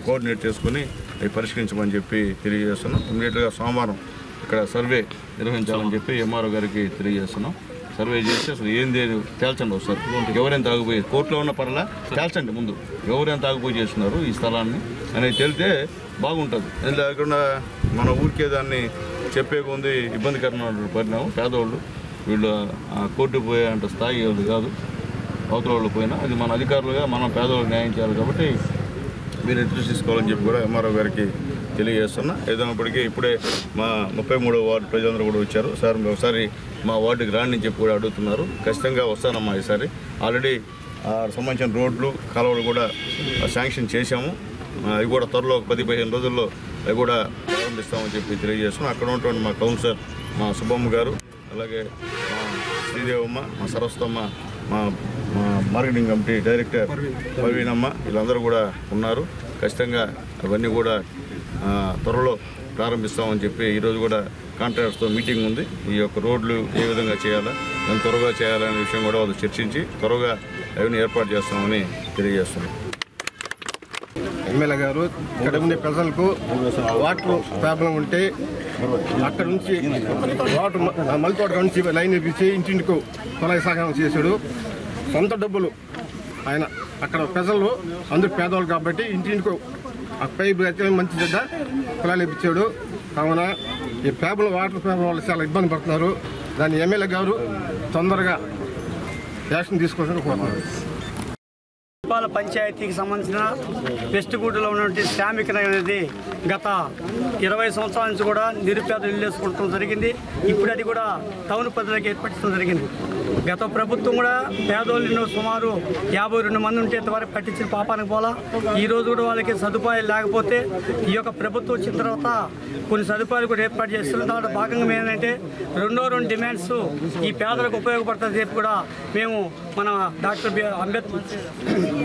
కోఆర్డినేట్ చేసుకుని అవి పరిష్కరించమని చెప్పి తెలియజేస్తున్నాం. ఇమీడియట్గా సోమవారం ఇక్కడ సర్వే నిర్వహించాలని చెప్పి ఎంఆర్ఓ గారికి తెలియజేస్తున్నాం. సర్వే చేసి అసలు ఏంది తేల్చండి ఒకసారి. ఎవరైనా తాగుపోయి కోర్టులో ఉన్న పర్లా తేల్చండి ముందు, ఎవరైనా తాగుపోయి చేస్తున్నారు ఈ స్థలాన్ని అనేది తేలితే బాగుంటుంది. ఎందుకంటే మన ఊరికే దాన్ని చెప్పే కొంది ఇబ్బందికరమైన పరిణామం. పేదవాళ్ళు వీళ్ళు కోర్టుకు పోయే అంత స్థాయి వాళ్ళు కాదు, అవతల వాళ్ళు పోయినా అది మన అధికారులుగా మనం పేదవాళ్ళకి న్యాయం చేయాలి. కాబట్టి మీరు ఇంట్రెస్ట్ తీసుకోవాలని చెప్పి కూడా ఎంఆర్ఓ గారికి తెలియజేస్తున్నా. ఏదైనప్పటికీ ఇప్పుడే మా 33వ వార్డు ప్రజలందరూ కూడా వచ్చారు. సార్ ఒకసారి మా వార్డుకి రాని చెప్పి కూడా అడుగుతున్నారు. ఖచ్చితంగా వస్తానమ్మా ఈసారి. ఆల్రెడీ సంబంధించిన రోడ్లు కాలువలు కూడా శాంక్షన్ చేశాము. అవి కూడా త్వరలో 10-15 రోజుల్లో అవి కూడా ప్రారంభిస్తామని చెప్పి తెలియజేస్తున్నాం. అక్కడ ఉన్నటువంటి మా కౌన్సిలర్ మా సుబ్బమ్మ గారు, అలాగే మా శ్రీదేవమ్మ, మా సరస్వతమ్మ, మా మార్కెటింగ్ కమిటీ డైరెక్టర్ పర్వీనమ్మ, వీళ్ళందరూ కూడా ఉన్నారు. ఖచ్చితంగా అవన్నీ కూడా త్వరలో ప్రారంభిస్తామని చెప్పి ఈరోజు కూడా కాంట్రాక్టర్స్తో మీటింగ్ ఉంది. ఈ యొక్క రోడ్లు ఏ విధంగా చేయాలా, ఎంత త్వరగా చేయాలనే విషయం కూడా వాళ్ళు చర్చించి త్వరగా అవన్నీ ఏర్పాటు చేస్తామని తెలియజేస్తున్నాం. ఎమ్మెల్యే గారు ఇక్కడ ఉండే ప్రజలకు వాటర్ ప్రాబ్లం ఉంటే అక్కడ నుంచి వాటర్ మల్లితోట నుంచి లైన్ ఇప్పించి ఇంటింటికి కుళాయి సహాయం చేశాడు. సొంత డబ్బులు ఆయన అక్కడ ప్రజలు అందరూ పేదవాళ్ళు కాబట్టి ఇంటింటికి ఆ పైపు అయితే మంచి చెడ్డ కుళాయిలు ఇప్పించాడు. కావున ఈ ప్రాబ్లం వాటర్ ప్రాబ్లం వాళ్ళు చాలా ఇబ్బంది పడుతున్నారు. దాన్ని ఎమ్మెల్యే గారు తొందరగా యాక్షన్ తీసుకోవాలని కోరుతున్నారు. పంచాయతీకి సంబంధించిన పెస్టిగూడలో ఉన్నటువంటి శ్రామిక నగర్ అనేది గత 20 సంవత్సరాల నుంచి కూడా నిరుపేదలు ఇల్లు వేసుకుంటడం జరిగింది. ఇప్పుడు అది కూడా టౌన్ పరిధిలోకి ఏర్పరచడం జరిగింది. గత ప్రభుత్వం కూడా పేదోళ్ళు సుమారు 52 మంది ఉంటే ఇంతవరకు పట్టించిన పాపానికి పోలా. ఈరోజు కూడా వాళ్ళకి సదుపాయాలు లేకపోతే ఈ యొక్క ప్రభుత్వం వచ్చిన తర్వాత కొన్ని సదుపాయాలు కూడా ఏర్పాటు చేస్తున్నాం. దాంట్లో భాగంగా ఏంటంటే 2 డిమాండ్స్ ఈ పేదలకు ఉపయోగపడుతుంది చెప్పి కూడా మేము మన డాక్టర్ అంబేద్కర్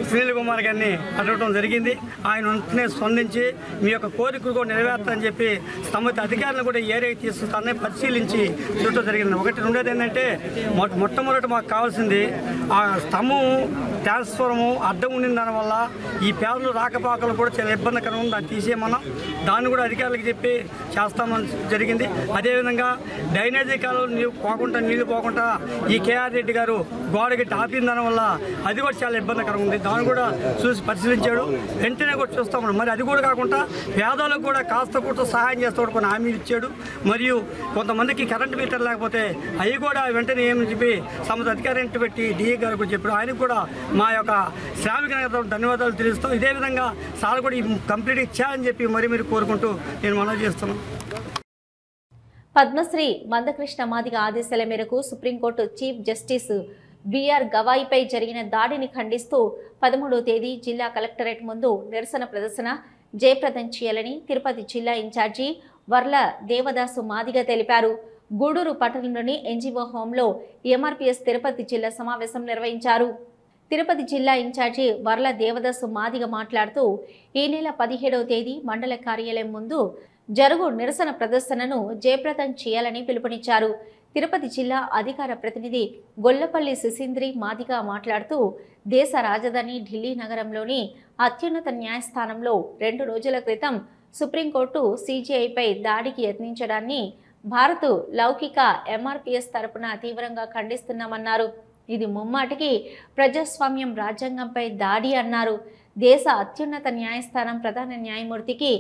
సునీల్ కుమార్ గారిని అడగడం జరిగింది. ఆయన వెంటనే స్పందించి మీ యొక్క కోరికలు కూడా నెరవేర్తారని చెప్పి సంబంధిత అధికారులను కూడా ఏరియాకి తీసుకుంటానని పరిశీలించి చూడటం జరిగింది. ఒకటి రెండోది ఏంటంటే మొట్టమొదటి మాకు కావాల్సింది ఆ స్తంభం ట్రాన్స్ఫార్ము అడ్డం ఉండిన దానివల్ల ఈ పేదలు రాకపోకలు కూడా చాలా ఇబ్బందికరంగా ఉంది. దాన్ని తీసేయమన్నాం. దాన్ని కూడా అధికారులకు చెప్పి చేస్తామని జరిగింది. అదేవిధంగా డ్రైనేజీ కాలువలు నీళ్లు పోకుండా ఈ కేఆర్ రెడ్డి గారు గోడకి టాపిన దానివల్ల అది కూడా చాలా ఇబ్బందికరంగా ఉంది. దాన్ని కూడా చూసి పరిశీలించాడు. వెంటనే కూడా చూస్తామన్నాడు. మరి అది కూడా కాకుండా పేదలకు కూడా కాస్త కూడా సహాయం చేస్తాడు కొన్ని హామీలు ఇచ్చాడు. మరియు కొంతమందికి కరెంటు మీటర్ లేకపోతే అవి కూడా వెంటనే ఏమని చెప్పి సంబంధిత అధికారి పెట్టి డిఏ గారు కూడా చెప్పాడు. ఆయనకు కూడా మా యొక్క శ్రామిక నేతలకు ధన్యవాదాలు తెలుస్తాం. ఇదే విధంగా సార్ కూడా కంప్లీట్ ఇచ్చారని చెప్పి మీరు కోరుకుంటూ నేను మనవి చేస్తున్నాను. పద్మశ్రీ మందకృష్ణ మాదిగ ఆదేశాల మేరకు సుప్రీంకోర్టు చీఫ్ జస్టిస్ బిఆర్ గవాయిపై జరిగిన దాడిని ఖండిస్తూ 13వ తేదీ జిల్లా కలెక్టరేట్ ముందు నిరసన ప్రదర్శన జయప్రదం చేయాలని తిరుపతి జిల్లా ఇన్ఛార్జి వర్ల దేవదాసు మాదిగ తెలిపారు. గూడూరు పట్టణంలోని ఎన్జీఓ హోంలో ఎంఆర్పీఎస్ తిరుపతి జిల్లా సమావేశం నిర్వహించారు. తిరుపతి జిల్లా ఇన్ఛార్జి వర్ల దేవదాసు మాదిగ మాట్లాడుతూ ఈ నెల 17వ తేదీ మండల కార్యాలయం ముందు జరుగు నిరసన ప్రదర్శనను జయప్రదం చేయాలని పిలుపునిచ్చారు. తిరుపతి జిల్లా అధికార ప్రతినిధి గొల్లపల్లి శిశీంద్రి మాదిగ మాట్లాడుతూ దేశ రాజధాని ఢిల్లీ నగరంలోని అత్యున్నత న్యాయస్థానంలో 2 రోజుల క్రితం సుప్రీంకోర్టు సీజీఐపై దాడికి యత్నించడాన్ని భారత్ లౌకిక ఎంఆర్పీఎస్ తరపున తీవ్రంగా ఖండిస్తున్నామన్నారు. ఇది ముమ్మాటికి ప్రజాస్వామ్యం రాజ్యాంగంపై దాడి అన్నారు. దేశ అత్యున్నత న్యాయస్థానం ప్రధాన న్యాయమూర్తికి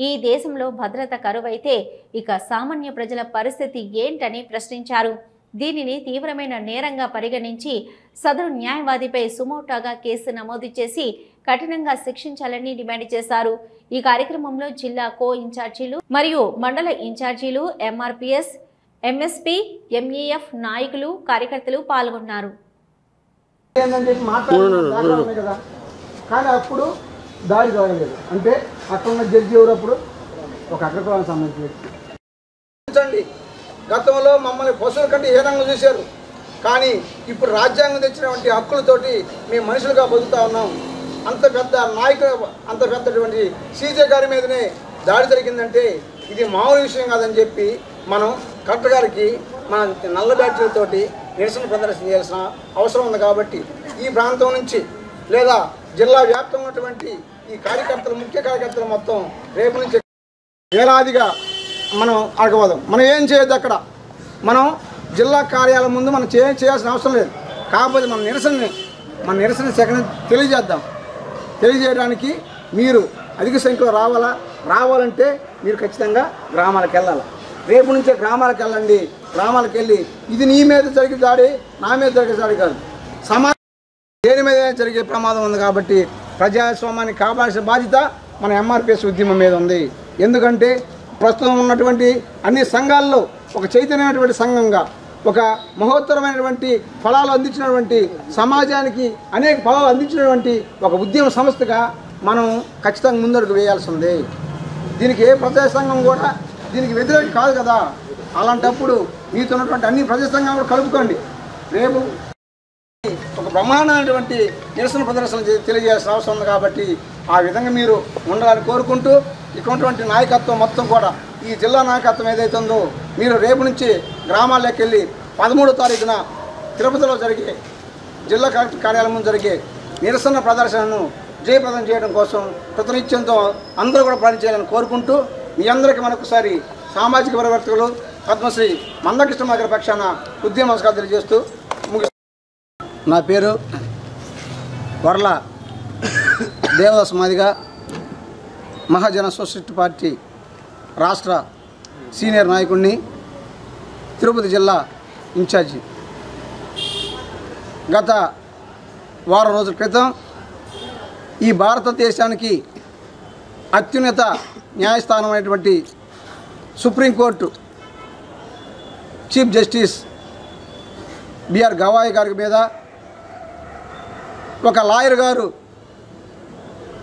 ఈ దేశంలో భద్రత కరువైతే ఇక సామాన్య ప్రజల పరిస్థితి ఏంటని ప్రశ్నించారు. దీనిని తీవ్రమైన నేరంగా పరిగణించి సదరు న్యాయవాదిపై సుమోటాగా కేసు నమోదు చేసి కఠినంగా శిక్షించాలని డిమాండ్ చేశారు. ఈ కార్యక్రమంలో జిల్లా కో ఇన్ఛార్జీలు మరియు మండల ఇన్ఛార్జీలు, ఎంఆర్పీఎస్, ఎంఎస్పీ, ఎంఈఎఫ్ నాయకులు, కార్యకర్తలు పాల్గొన్నారు. కానీ అప్పుడు దాడి జరగలేదు. అంటే అక్కడ ఉన్న జడ్జి ఎవరు అప్పుడు ఒక అగ్రకులానికి సంబంధించిన వ్యక్తి. గతంలో మమ్మల్ని పశువుల కంటే హీనంగా చూశారు. కానీ ఇప్పుడు రాజ్యాంగం తెచ్చినటువంటి హక్కులతోటి మేము మనుషులుగా బతుకుతా ఉన్నాం. అంత పెద్ద నాయకులు, అంత పెద్దటువంటి సీజే గారి మీదనే దాడి జరిగిందంటే ఇది మామూలు విషయం కాదని చెప్పి మనం కలెక్టర్ గారికి మన నల్ల బ్యాడ్జీలతోటి నిరసన ప్రదర్శన చేయాల్సిన అవసరం ఉంది. కాబట్టి ఈ ప్రాంతం నుంచి లేదా జిల్లా వ్యాప్తంగా ఉన్నటువంటి ఈ కార్యకర్తలు, ముఖ్య కార్యకర్తలు మొత్తం రేపు నుంచి వేలాదిగా మనం అడగబోదాం. మనం ఏం చేయొద్దు. అక్కడ మనం జిల్లా కార్యాలయం ముందు మనం చేయాల్సిన అవసరం లేదు. కాకపోతే మన నిరసన సెకండ్ తెలియజేయడానికి మీరు అధిక సంఖ్యలో రావాలంటే మీరు ఖచ్చితంగా గ్రామాలకు వెళ్ళాలి. రేపు నుంచే గ్రామాలకు వెళ్ళండి. గ్రామాలకు వెళ్ళి ఇది నీ మీద జరిగే దాడి, నా మీద జరిగే దాడి కాదు, సమాజం దేని మీద జరిగే ప్రమాదం ఉంది. కాబట్టి ప్రజాస్వామ్యాన్ని కాపాడాల్సిన బాధ్యత మన ఎంఆర్పీఎస్ ఉద్యమం మీద ఉంది. ఎందుకంటే ప్రస్తుతం ఉన్నటువంటి అన్ని సంఘాల్లో ఒక చైతన్యమైనటువంటి సంఘంగా, ఒక మహోత్తరమైనటువంటి ఫలాలు అందించినటువంటి, సమాజానికి అనేక ఫలాలు అందించినటువంటి ఒక ఉద్యమ సంస్థగా మనం ఖచ్చితంగా ముందడుగు వేయాల్సి ఉంది. దీనికి ఏ ప్రజా సంఘం కూడా దీనికి వ్యతిరేకం కాదు కదా. అలాంటప్పుడు మీతో ఉన్నటువంటి అన్ని ప్రజా సంఘాలు కూడా కలుపుకోండి. రేపు ఒక బ్రహ్మాండమైనటువంటి నిరసన ప్రదర్శన తెలియజేయాల్సిన అవసరం ఉంది. కాబట్టి ఆ విధంగా మీరు ఉండాలని కోరుకుంటూ ఇక్కడ ఉన్నటువంటి నాయకత్వం మొత్తం కూడా, ఈ జిల్లా నాయకత్వం ఏదైతే ఉందో మీరు రేపు నుంచి గ్రామాల్లోకి వెళ్ళి 13వ తారీఖున తిరుపతిలో జరిగే జిల్లా కలెక్టర్ కార్యాలయం ముందు జరిగే నిరసన ప్రదర్శనను జయప్రదం చేయడం కోసం కృతనిశ్చయంతో అందరూ కూడా పనిచేయాలని కోరుకుంటూ మీ అందరికీ మరొకసారి సామాజిక పరివర్తకులు పద్మశ్రీ మందకృష్ణ మాదిగ పక్షాన ఉద్యమ నమస్కారం తెలియజేస్తూ ముగిస్తున్నాను. నా పేరు వర్ల దేవదాస్ మాదిగ, మహాజన సోషలిస్ట్ పార్టీ రాష్ట్ర సీనియర్ నాయకుడిని, తిరుపతి జిల్లా ఇన్ఛార్జి. గత వారం రోజుల క్రితం ఈ భారతదేశానికి అత్యున్నత న్యాయస్థానం అయినటువంటి supreme court chief justice BR Gavai గారి మీద ఒక లాయర్ గారు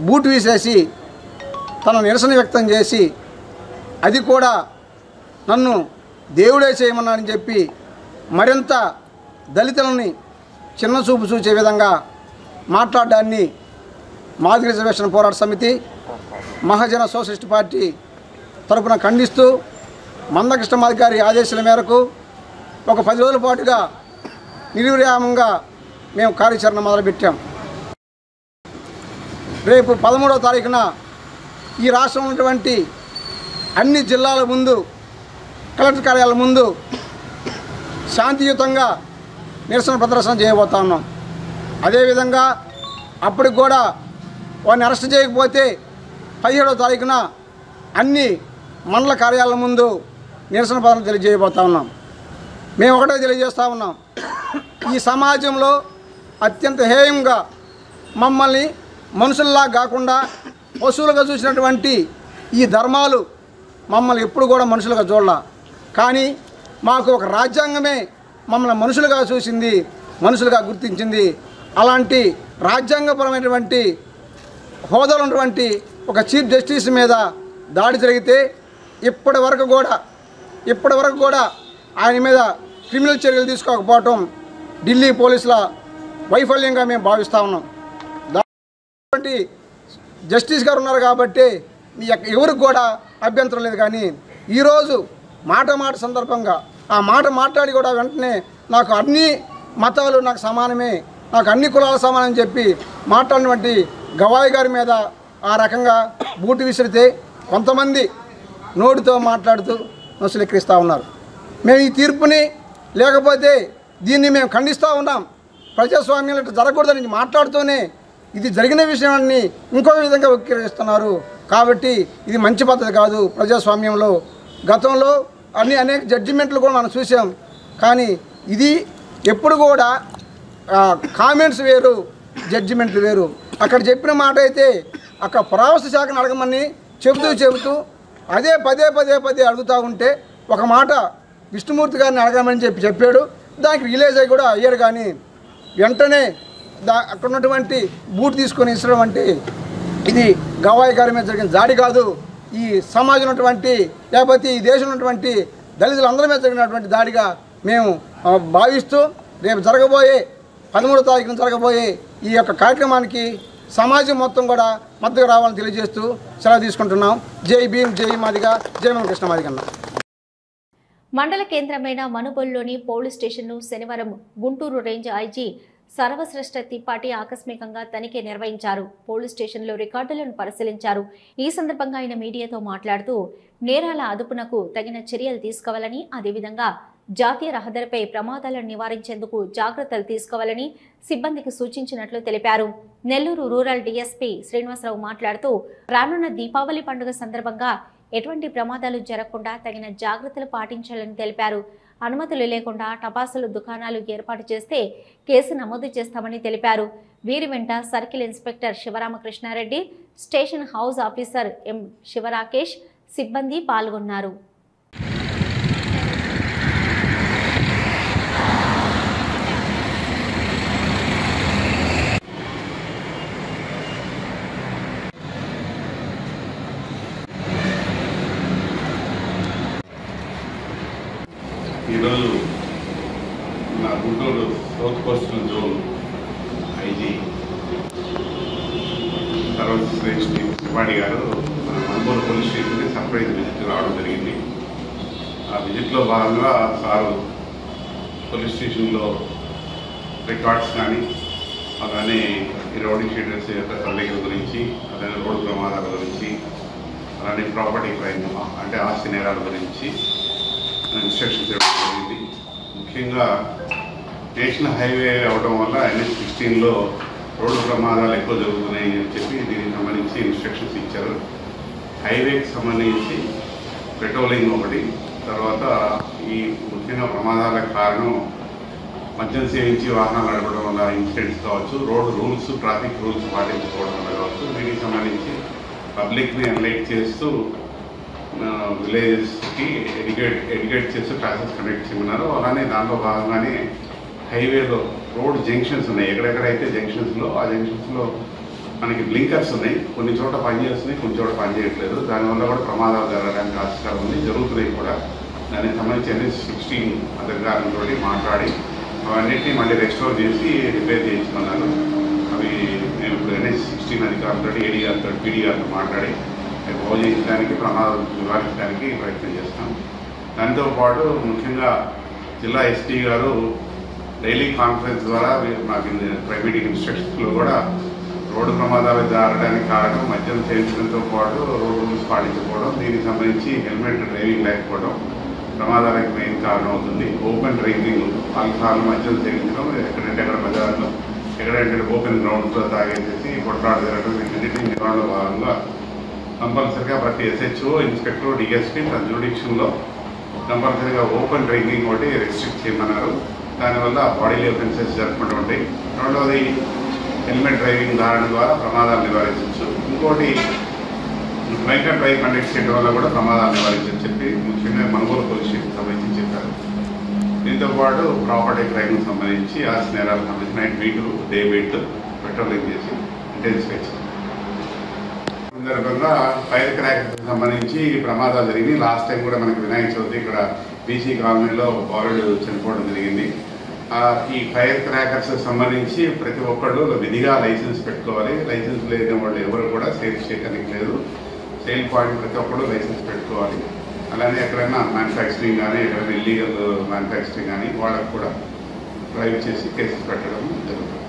బూట్ వీసేసి తన నిరసన వ్యక్తం చేసి అది కూడా నన్ను దేవుడే చేయమన్నాడని చెప్పి మరింత దళితులని చిన్న చూపు చూసే విధంగా మాట్లాడడాన్ని మాదిగ రిజర్వేషన్ పోరాట సమితి మహాజన సోషలిస్ట్ పార్టీ తరపున ఖండిస్తూ మందకృష్ణ మాదిగ గారి ఆదేశాల మేరకు ఒక 10 రోజుల పాటుగా నిర్విరామంగా మేము కార్యాచరణ మొదలుపెట్టాం. రేపు 13వ తారీఖున ఈ రాష్ట్రంలో ఉన్నటువంటి అన్ని జిల్లాల ముందు కలెక్టర్ కార్యాలయాల ముందు శాంతియుతంగా నిరసన ప్రదర్శన చేయబోతా ఉన్నాం. అదేవిధంగా అప్పటికి కూడా వారిని అరెస్ట్ చేయకపోతే 17వ తారీఖున అన్ని మండల కార్యాలయాల ముందు నిరసన ప్రదర్శన తెలియజేయబోతా ఉన్నాం. మేము ఒకటే తెలియజేస్తూ ఉన్నాం, ఈ సమాజంలో అత్యంత హేయంగా మమ్మల్ని మనుషుల్లా కాకుండా పశువులుగా చూసినటువంటి ఈ ధర్మాలు మమ్మల్ని ఎప్పుడు కూడా మనుషులుగా చూడాల. కానీ మాకు ఒక రాజ్యాంగమే మమ్మల్ని మనుషులుగా చూసింది, మనుషులుగా గుర్తించింది. అలాంటి రాజ్యాంగపరమైనటువంటి హోదాలో ఉన్నటువంటి ఒక చీఫ్ జస్టిస్ మీద దాడి జరిగితే ఇప్పటి వరకు కూడా ఆయన మీద క్రిమినల్ చర్యలు తీసుకోకపోవటం ఢిల్లీ పోలీసుల వైఫల్యంగా మేము భావిస్తూ ఉన్నాం. దాని జస్టిస్ గారు ఉన్నారు కాబట్టి ఎవరికి కూడా అభ్యంతరం లేదు. కానీ ఈరోజు మాట సందర్భంగా ఆ మాట మాట్లాడి కూడా వెంటనే నాకు అన్ని మతాలు నాకు సమానమే, నాకు అన్ని కులాల సమానం చెప్పి మాట్లాడినటువంటి గవాయి గారి మీద ఆ రకంగా బూటు విసిరితే కొంతమంది నోటితో మాట్లాడుతూ నొసలెక్కిస్తూ ఉన్నారు. మేము ఈ తీర్పుని లేకపోతే దీన్ని మేము ఖండిస్తూ ఉన్నాం. ప్రజాస్వామ్యంలో ఇట్లా జరగకూడదని మాట్లాడుతూనే ఇది జరిగిన విషయాన్ని ఇంకొక విధంగా వక్రీకరిస్తున్నారు. కాబట్టి ఇది మంచి పద్ధతి కాదు. ప్రజాస్వామ్యంలో గతంలో అనేక జడ్జిమెంట్లు కూడా మనం చూసాం. కానీ ఇది ఎప్పుడు కూడా కామెంట్స్ వేరు, జడ్జిమెంట్లు వేరు. అక్కడ చెప్పిన మాట అయితే అక్కడ పురావస్తు శాఖను అడగమని చెబుతూ అదే పదే అడుగుతూ ఉంటే ఒక మాట విష్ణుమూర్తి గారిని అడగమని చెప్పాడు. దానికి రిలీజ్ అయ్యి కూడా అయ్యారు. కానీ వెంటనే అక్కడ ఉన్నటువంటి బూట్ తీసుకొని ఇసడం అంటే ఇది గవాయి గారి మీద జరిగిన దాడి కాదు, ఈ సమాజంలో ఉన్నటువంటి లేకపోతే ఈ దేశంలో ఉన్నటువంటి దళితులందరి మీద జరిగినటువంటి దాడిగా మేము భావిస్తూ రేపు జరగబోయే 13వ తారీఖున జరగబోయే ఈ యొక్క కార్యక్రమానికి సమాజం మొత్తం కూడా మద్దతు రావాలని తెలియజేస్తూ సెలవు తీసుకుంటున్నాం. జై భీమ్, జై మాదిగ, జై కృష్ణ మాదిగన్న. మండల కేంద్రమైన మనుబోలులోని పోలీస్ స్టేషన్ను శనివారం గుంటూరు రేంజ్ ఐజీ సర్వశ్రేష్ఠ తిప్పాటి ఆకస్మికంగా తనిఖీ నిర్వహించారు. పోలీస్ స్టేషన్లో రికార్డులను పరిశీలించారు. ఈ సందర్భంగా ఆయన మీడియాతో మాట్లాడుతూ నేరాల అదుపునకు తగిన చర్యలు తీసుకోవాలని, అదేవిధంగా జాతీయ రహదారిపై ప్రమాదాలను నివారించేందుకు జాగ్రత్తలు తీసుకోవాలని సిబ్బందికి సూచించినట్లు తెలిపారు. నెల్లూరు రూరల్ డీఎస్పీ శ్రీనివాసరావు మాట్లాడుతూ రానున్న దీపావళి పండుగ సందర్భంగా ఎటువంటి ప్రమాదాలు జరగకుండా తగిన జాగ్రత్తలు పాటించాలని తెలిపారు. అనుమతులు లేకుండా టపాసులు దుకాణాలు ఏర్పాటు చేస్తే కేసు నమోదు చేస్తామని తెలిపారు. వీరి వెంట circle inspector Sivaramakrishna Reddy, station house officer M Sivarakesh సిబ్బంది పాల్గొన్నారు. ఈరోజు నా Guntur south coastal zone IG Sarvashreshtha Tripathi గారు మనుబోలు పోలీస్ స్టేషన్కి సర్ప్రైజ్ విజిట్ రావడం జరిగింది. ఆ విజిట్లో భాగంగా సారు పోలీస్ స్టేషన్లో రికార్డ్స్ కానీ అలానే ఈ రౌడీ షీటర్స్ యొక్క తరలికల గురించి, అలానే రోడ్డు ప్రమాదాల గురించి, అలానే ప్రాపర్టీ క్రైమ్ అంటే ఆస్తి నేరాల గురించి ఇన్స్ట్రక్షన్స్ ఇవ్వడం జరిగింది. ముఖ్యంగా నేషనల్ హైవే అవడం వల్ల NH-16లో రోడ్డు ప్రమాదాలు ఎక్కువ జరుగుతున్నాయి అని చెప్పి దీనికి సంబంధించి ఇన్స్ట్రక్షన్స్ ఇచ్చారు. హైవేకి సంబంధించి పెట్రోలింగ్ ఒకటి, తర్వాత ఈ ముఖ్యంగా ప్రమాదాలకు కారణం మద్యం సేవించి వాహనాలు నడపడం వల్ల ఇన్సిడెంట్స్ కావచ్చు, రోడ్ రూల్స్ ట్రాఫిక్ రూల్స్ పాటించుకోవడం వల్ల కావచ్చు. వీటికి సంబంధించి పబ్లిక్ని ఎన్లైట్ చేస్తూ విలేజెస్కి ఎడ్యుకేట్ చేస్తూ క్లాసెస్ కండక్ట్ చేయమన్నారు. అలానే దాంట్లో భాగంగానే హైవేలో రోడ్ జంక్షన్స్ ఉన్నాయి. ఎక్కడెక్కడైతే జంక్షన్స్లో ఆ జంక్షన్స్లో మనకి బ్లింకర్స్ ఉన్నాయి. కొన్ని చోట పనిచేస్తున్నాయి, కొన్ని చోట పనిచేయట్లేదు. దానివల్ల కూడా ప్రమాదాలు జరగడానికి ఆస్కారం ఉంది, జరుగుతున్నాయి కూడా. దానికి సంబంధించి NH16 అధికారులతో మాట్లాడి అవన్నిటినీ మళ్ళీ రెస్టోర్ చేసి రిపేర్ చేయించుకున్నారు. అవి మేము ఇప్పుడు NH16 అధికారులతో ADRతో PDRతో మాట్లాడి అవి బాగు చేయించడానికి, ప్రమాదాలు నివారించడానికి ప్రయత్నం చేస్తాం. దాంతోపాటు ముఖ్యంగా జిల్లా SP గారు డైలీ కాన్ఫరెన్స్ ద్వారా మాకు ప్రైవేట్ ఇన్స్ట్రక్షన్స్లో కూడా రోడ్డు ప్రమాదాలు జరగడానికి కారణం మద్యం సేవించడంతో పాటు రోడ్ రూల్స్ పాటించకపోవడం, దీనికి సంబంధించి హెల్మెట్ డ్రైవింగ్ లేకపోవడం ప్రమాదాలకు మెయిన్ కారణం అవుతుంది. ఓపెన్ డ్రింకింగ్, ఆల్కహాల్, మద్యం సేవించడం, ఎక్కడంటే అక్కడ బజార్లో ఎక్కడంటే ఓపెన్ గ్రౌండ్స్లో తాగేసేసి కొట్లాట జరగడం, వీటన్నిటి నిర్వహణలో భాగంగా కంపల్సరిగా ప్రతి SHO, ఇన్స్పెక్టర్, DSP తన జ్యూడిక్షన్లో కంపల్సరిగా ఓపెన్ డ్రింకింగ్ ఒకటి రెస్ట్రిక్ట్ చేయమన్నారు. దానివల్ల బాడీలీ అఫెన్సెస్ జరగకుండా ఉంటాయి. రెండవది హెల్మెట్ డ్రైవింగ్ ధారణ ద్వారా ప్రమాదాలు నివారించవచ్చు. ఇంకోటి డ్రైంక్ అండ్ డ్రైవ్ కండక్ట్ చేయడం వల్ల కూడా ప్రమాదాలు నివారించని చెప్పి ముఖ్యంగా మనుగోలు పోలీస్ స్టేషన్ సంబంధించి చెప్పారు. దీంతోపాటు ప్రాపర్టీ క్రైమ్కి సంబంధించి ఆస్తి నేరాలకు సంబంధించి నైట్ బీట్లు, డే బీట్లు పెట్రోలింగ్ చేసి ఇంటెన్సిఫై చేశారు. సందర్భంగా ఫైర్ క్రాకర్స్కి సంబంధించి ప్రమాదాలు జరిగింది. లాస్ట్ టైం కూడా మనకి వినాయక చవితి ఇక్కడ BC కాలనీలో బాలుడు చనిపోవడం జరిగింది. ఈ ఫైర్ క్రాకర్స్ సంబంధించి ప్రతి ఒక్కళ్ళు విధిగా లైసెన్స్ పెట్టుకోవాలి. లైసెన్స్ లేని వాళ్ళు ఎవరు కూడా సేల్ చేయడానికి లేదు. సేల్ పాయింట్ ప్రతి ఒక్కళ్ళు లైసెన్స్ పెట్టుకోవాలి. అలానే ఎక్కడైనా మ్యానుఫ్యాక్చరింగ్ కానీ ఎక్కడైనా ఇల్లీగల్ మ్యానుఫ్యాక్చరింగ్ కానీ వాళ్ళకు కూడా డ్రైవ్ చేసి కేసెస్ పెట్టడం జరుగుతుంది.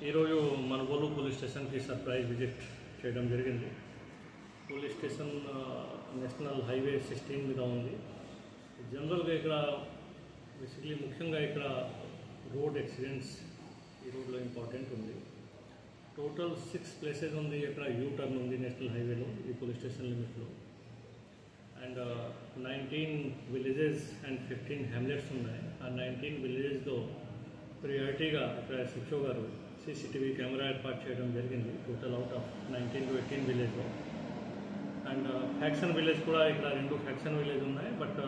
ఈరోజు మనుగోలు పోలీస్ స్టేషన్కి సర్ప్రైజ్ విజిట్ చేయడం జరిగింది. పోలీస్ స్టేషన్ నేషనల్ హైవే 16 మీద ఉంది. జనరల్గా ఇక్కడ బేసిక్లీ ముఖ్యంగా ఇక్కడ రోడ్ యాక్సిడెంట్స్ ఈ రోడ్లో ఇంపార్టెంట్ ఉంది. టోటల్ 6 ప్లేసెస్ ఉంది. ఇక్కడ U-టర్న్ ఉంది నేషనల్ హైవేలో ఈ పోలీస్ స్టేషన్ లిమిట్లో. అండ్ 19 విలేజెస్ అండ్ 15 హ్యామ్లెట్స్ ఉన్నాయి. ఆ 19 విలేజెస్లో ప్రియారిటీగా ఇక్కడ SHO గారు CCTV కెమెరా ఏర్పాటు చేయడం జరిగింది. టోటల్ అవుట్ ఆఫ్ 19 to 18 విలేజ్లో. అండ్ ఫ్యాక్షన్ విలేజ్ కూడా ఇక్కడ 2 ఫ్యాక్షన్ విలేజ్ ఉన్నాయి. బట్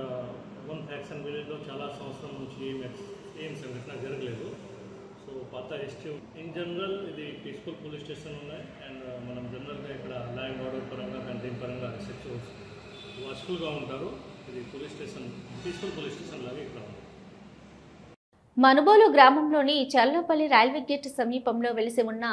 1 ఫ్యాక్షన్ విలేజ్లో చాలా సంవత్సరం నుంచి ఏం సంఘటన జరగలేదు. సో పాత హిస్టరీ ఇన్ జనరల్ ఇది పీస్ఫుల్ పోలీస్ స్టేషన్ ఉన్నాయి. అండ్ మనం జనరల్గా ఇక్కడ లా అండ్ ఆర్డర్ పరంగా, కంటైన్ పరంగా SHOs వాచ్ఫుల్గా ఉంటారు. ఇది police station peaceful police station లాగా ఇక్కడ ఉంది. మనుబోలు గ్రామంలోని చల్లపల్లి రైల్వే గేట్ సమీపంలో వెలిసి ఉన్న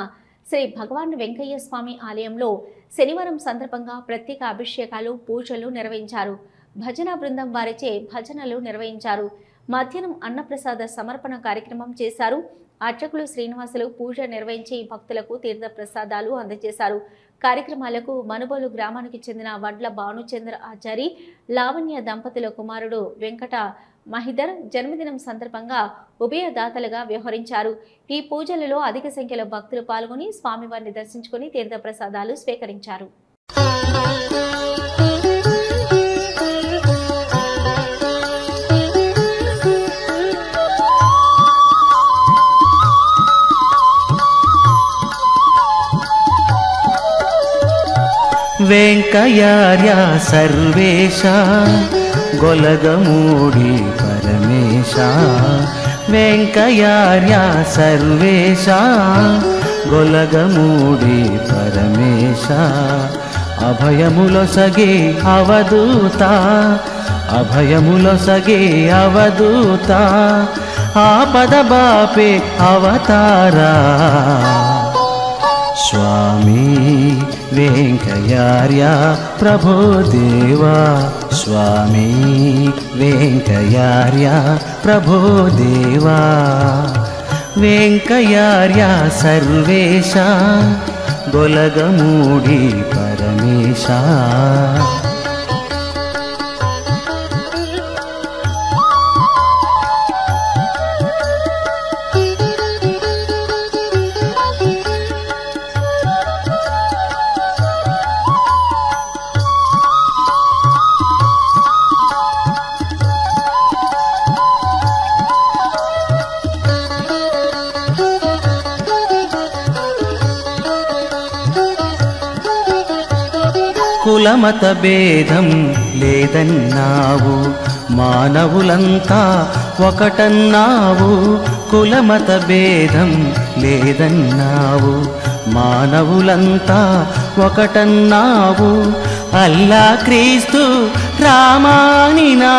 శ్రీ భగవాన్ వెంకయ్య స్వామి ఆలయంలో శనివారం సందర్భంగా ప్రత్యేక అభిషేకాలు, పూజలు నిర్వహించారు. భజన బృందం వారిచే భజనలు నిర్వహించారు. మధ్యాహ్నం అన్నప్రసాద సమర్పణ కార్యక్రమం చేశారు. అర్చకులు శ్రీనివాసులు పూజ నిర్వహించి భక్తులకు తీర్థ ప్రసాదాలు అందజేశారు. కార్యక్రమాలకు మనుబోలు గ్రామానికి చెందిన వడ్ల భానుచంద్ర ఆచారి, లావణ్య దంపతుల కుమారుడు వెంకట మహిదర్ జన్మదినం సందర్భంగా ఉభయదాతలుగా వ్యవహరించారు. ఈ పూజలలో అధిక సంఖ్యలో భక్తులు పాల్గొని స్వామివారిని దర్శించుకుని తీర్థ ప్రసాదాలు స్వీకరించారు. వెంకయార్య సర్వేశ గొలగమూడి పరమేశ, వెంకయార్య సర్వేశ గొలగమూడి పరమేశ, అభయములొసగే అవధూత, అభయములొసగే అవధూత, ఆపద బాపే అవతారా స్వామి వెంకయార్య ప్రభో దేవా, స్వామి వెంకయార్య ప్రభో దేవా, వెంకయార్య సర్వేశ గొలగమూడి పరమేశ. కులమత భేదం లేదన్నావు, మానవులంతా ఒకటన్నావు. కులమత భేదం లేదన్నావు, మానవులంతా ఒకటన్నావు. అల్లా క్రీస్తు రామానినా,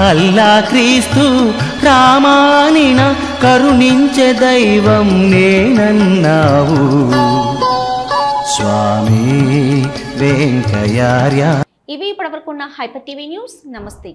అల్లా క్రీస్తు రామానిన కరుణించే దైవం నేనన్నావు. స్వామి వెంకయార్య. ఇవి ఇప్పటివరకున్న హైపర్ టీవీ న్యూస్. నమస్తే.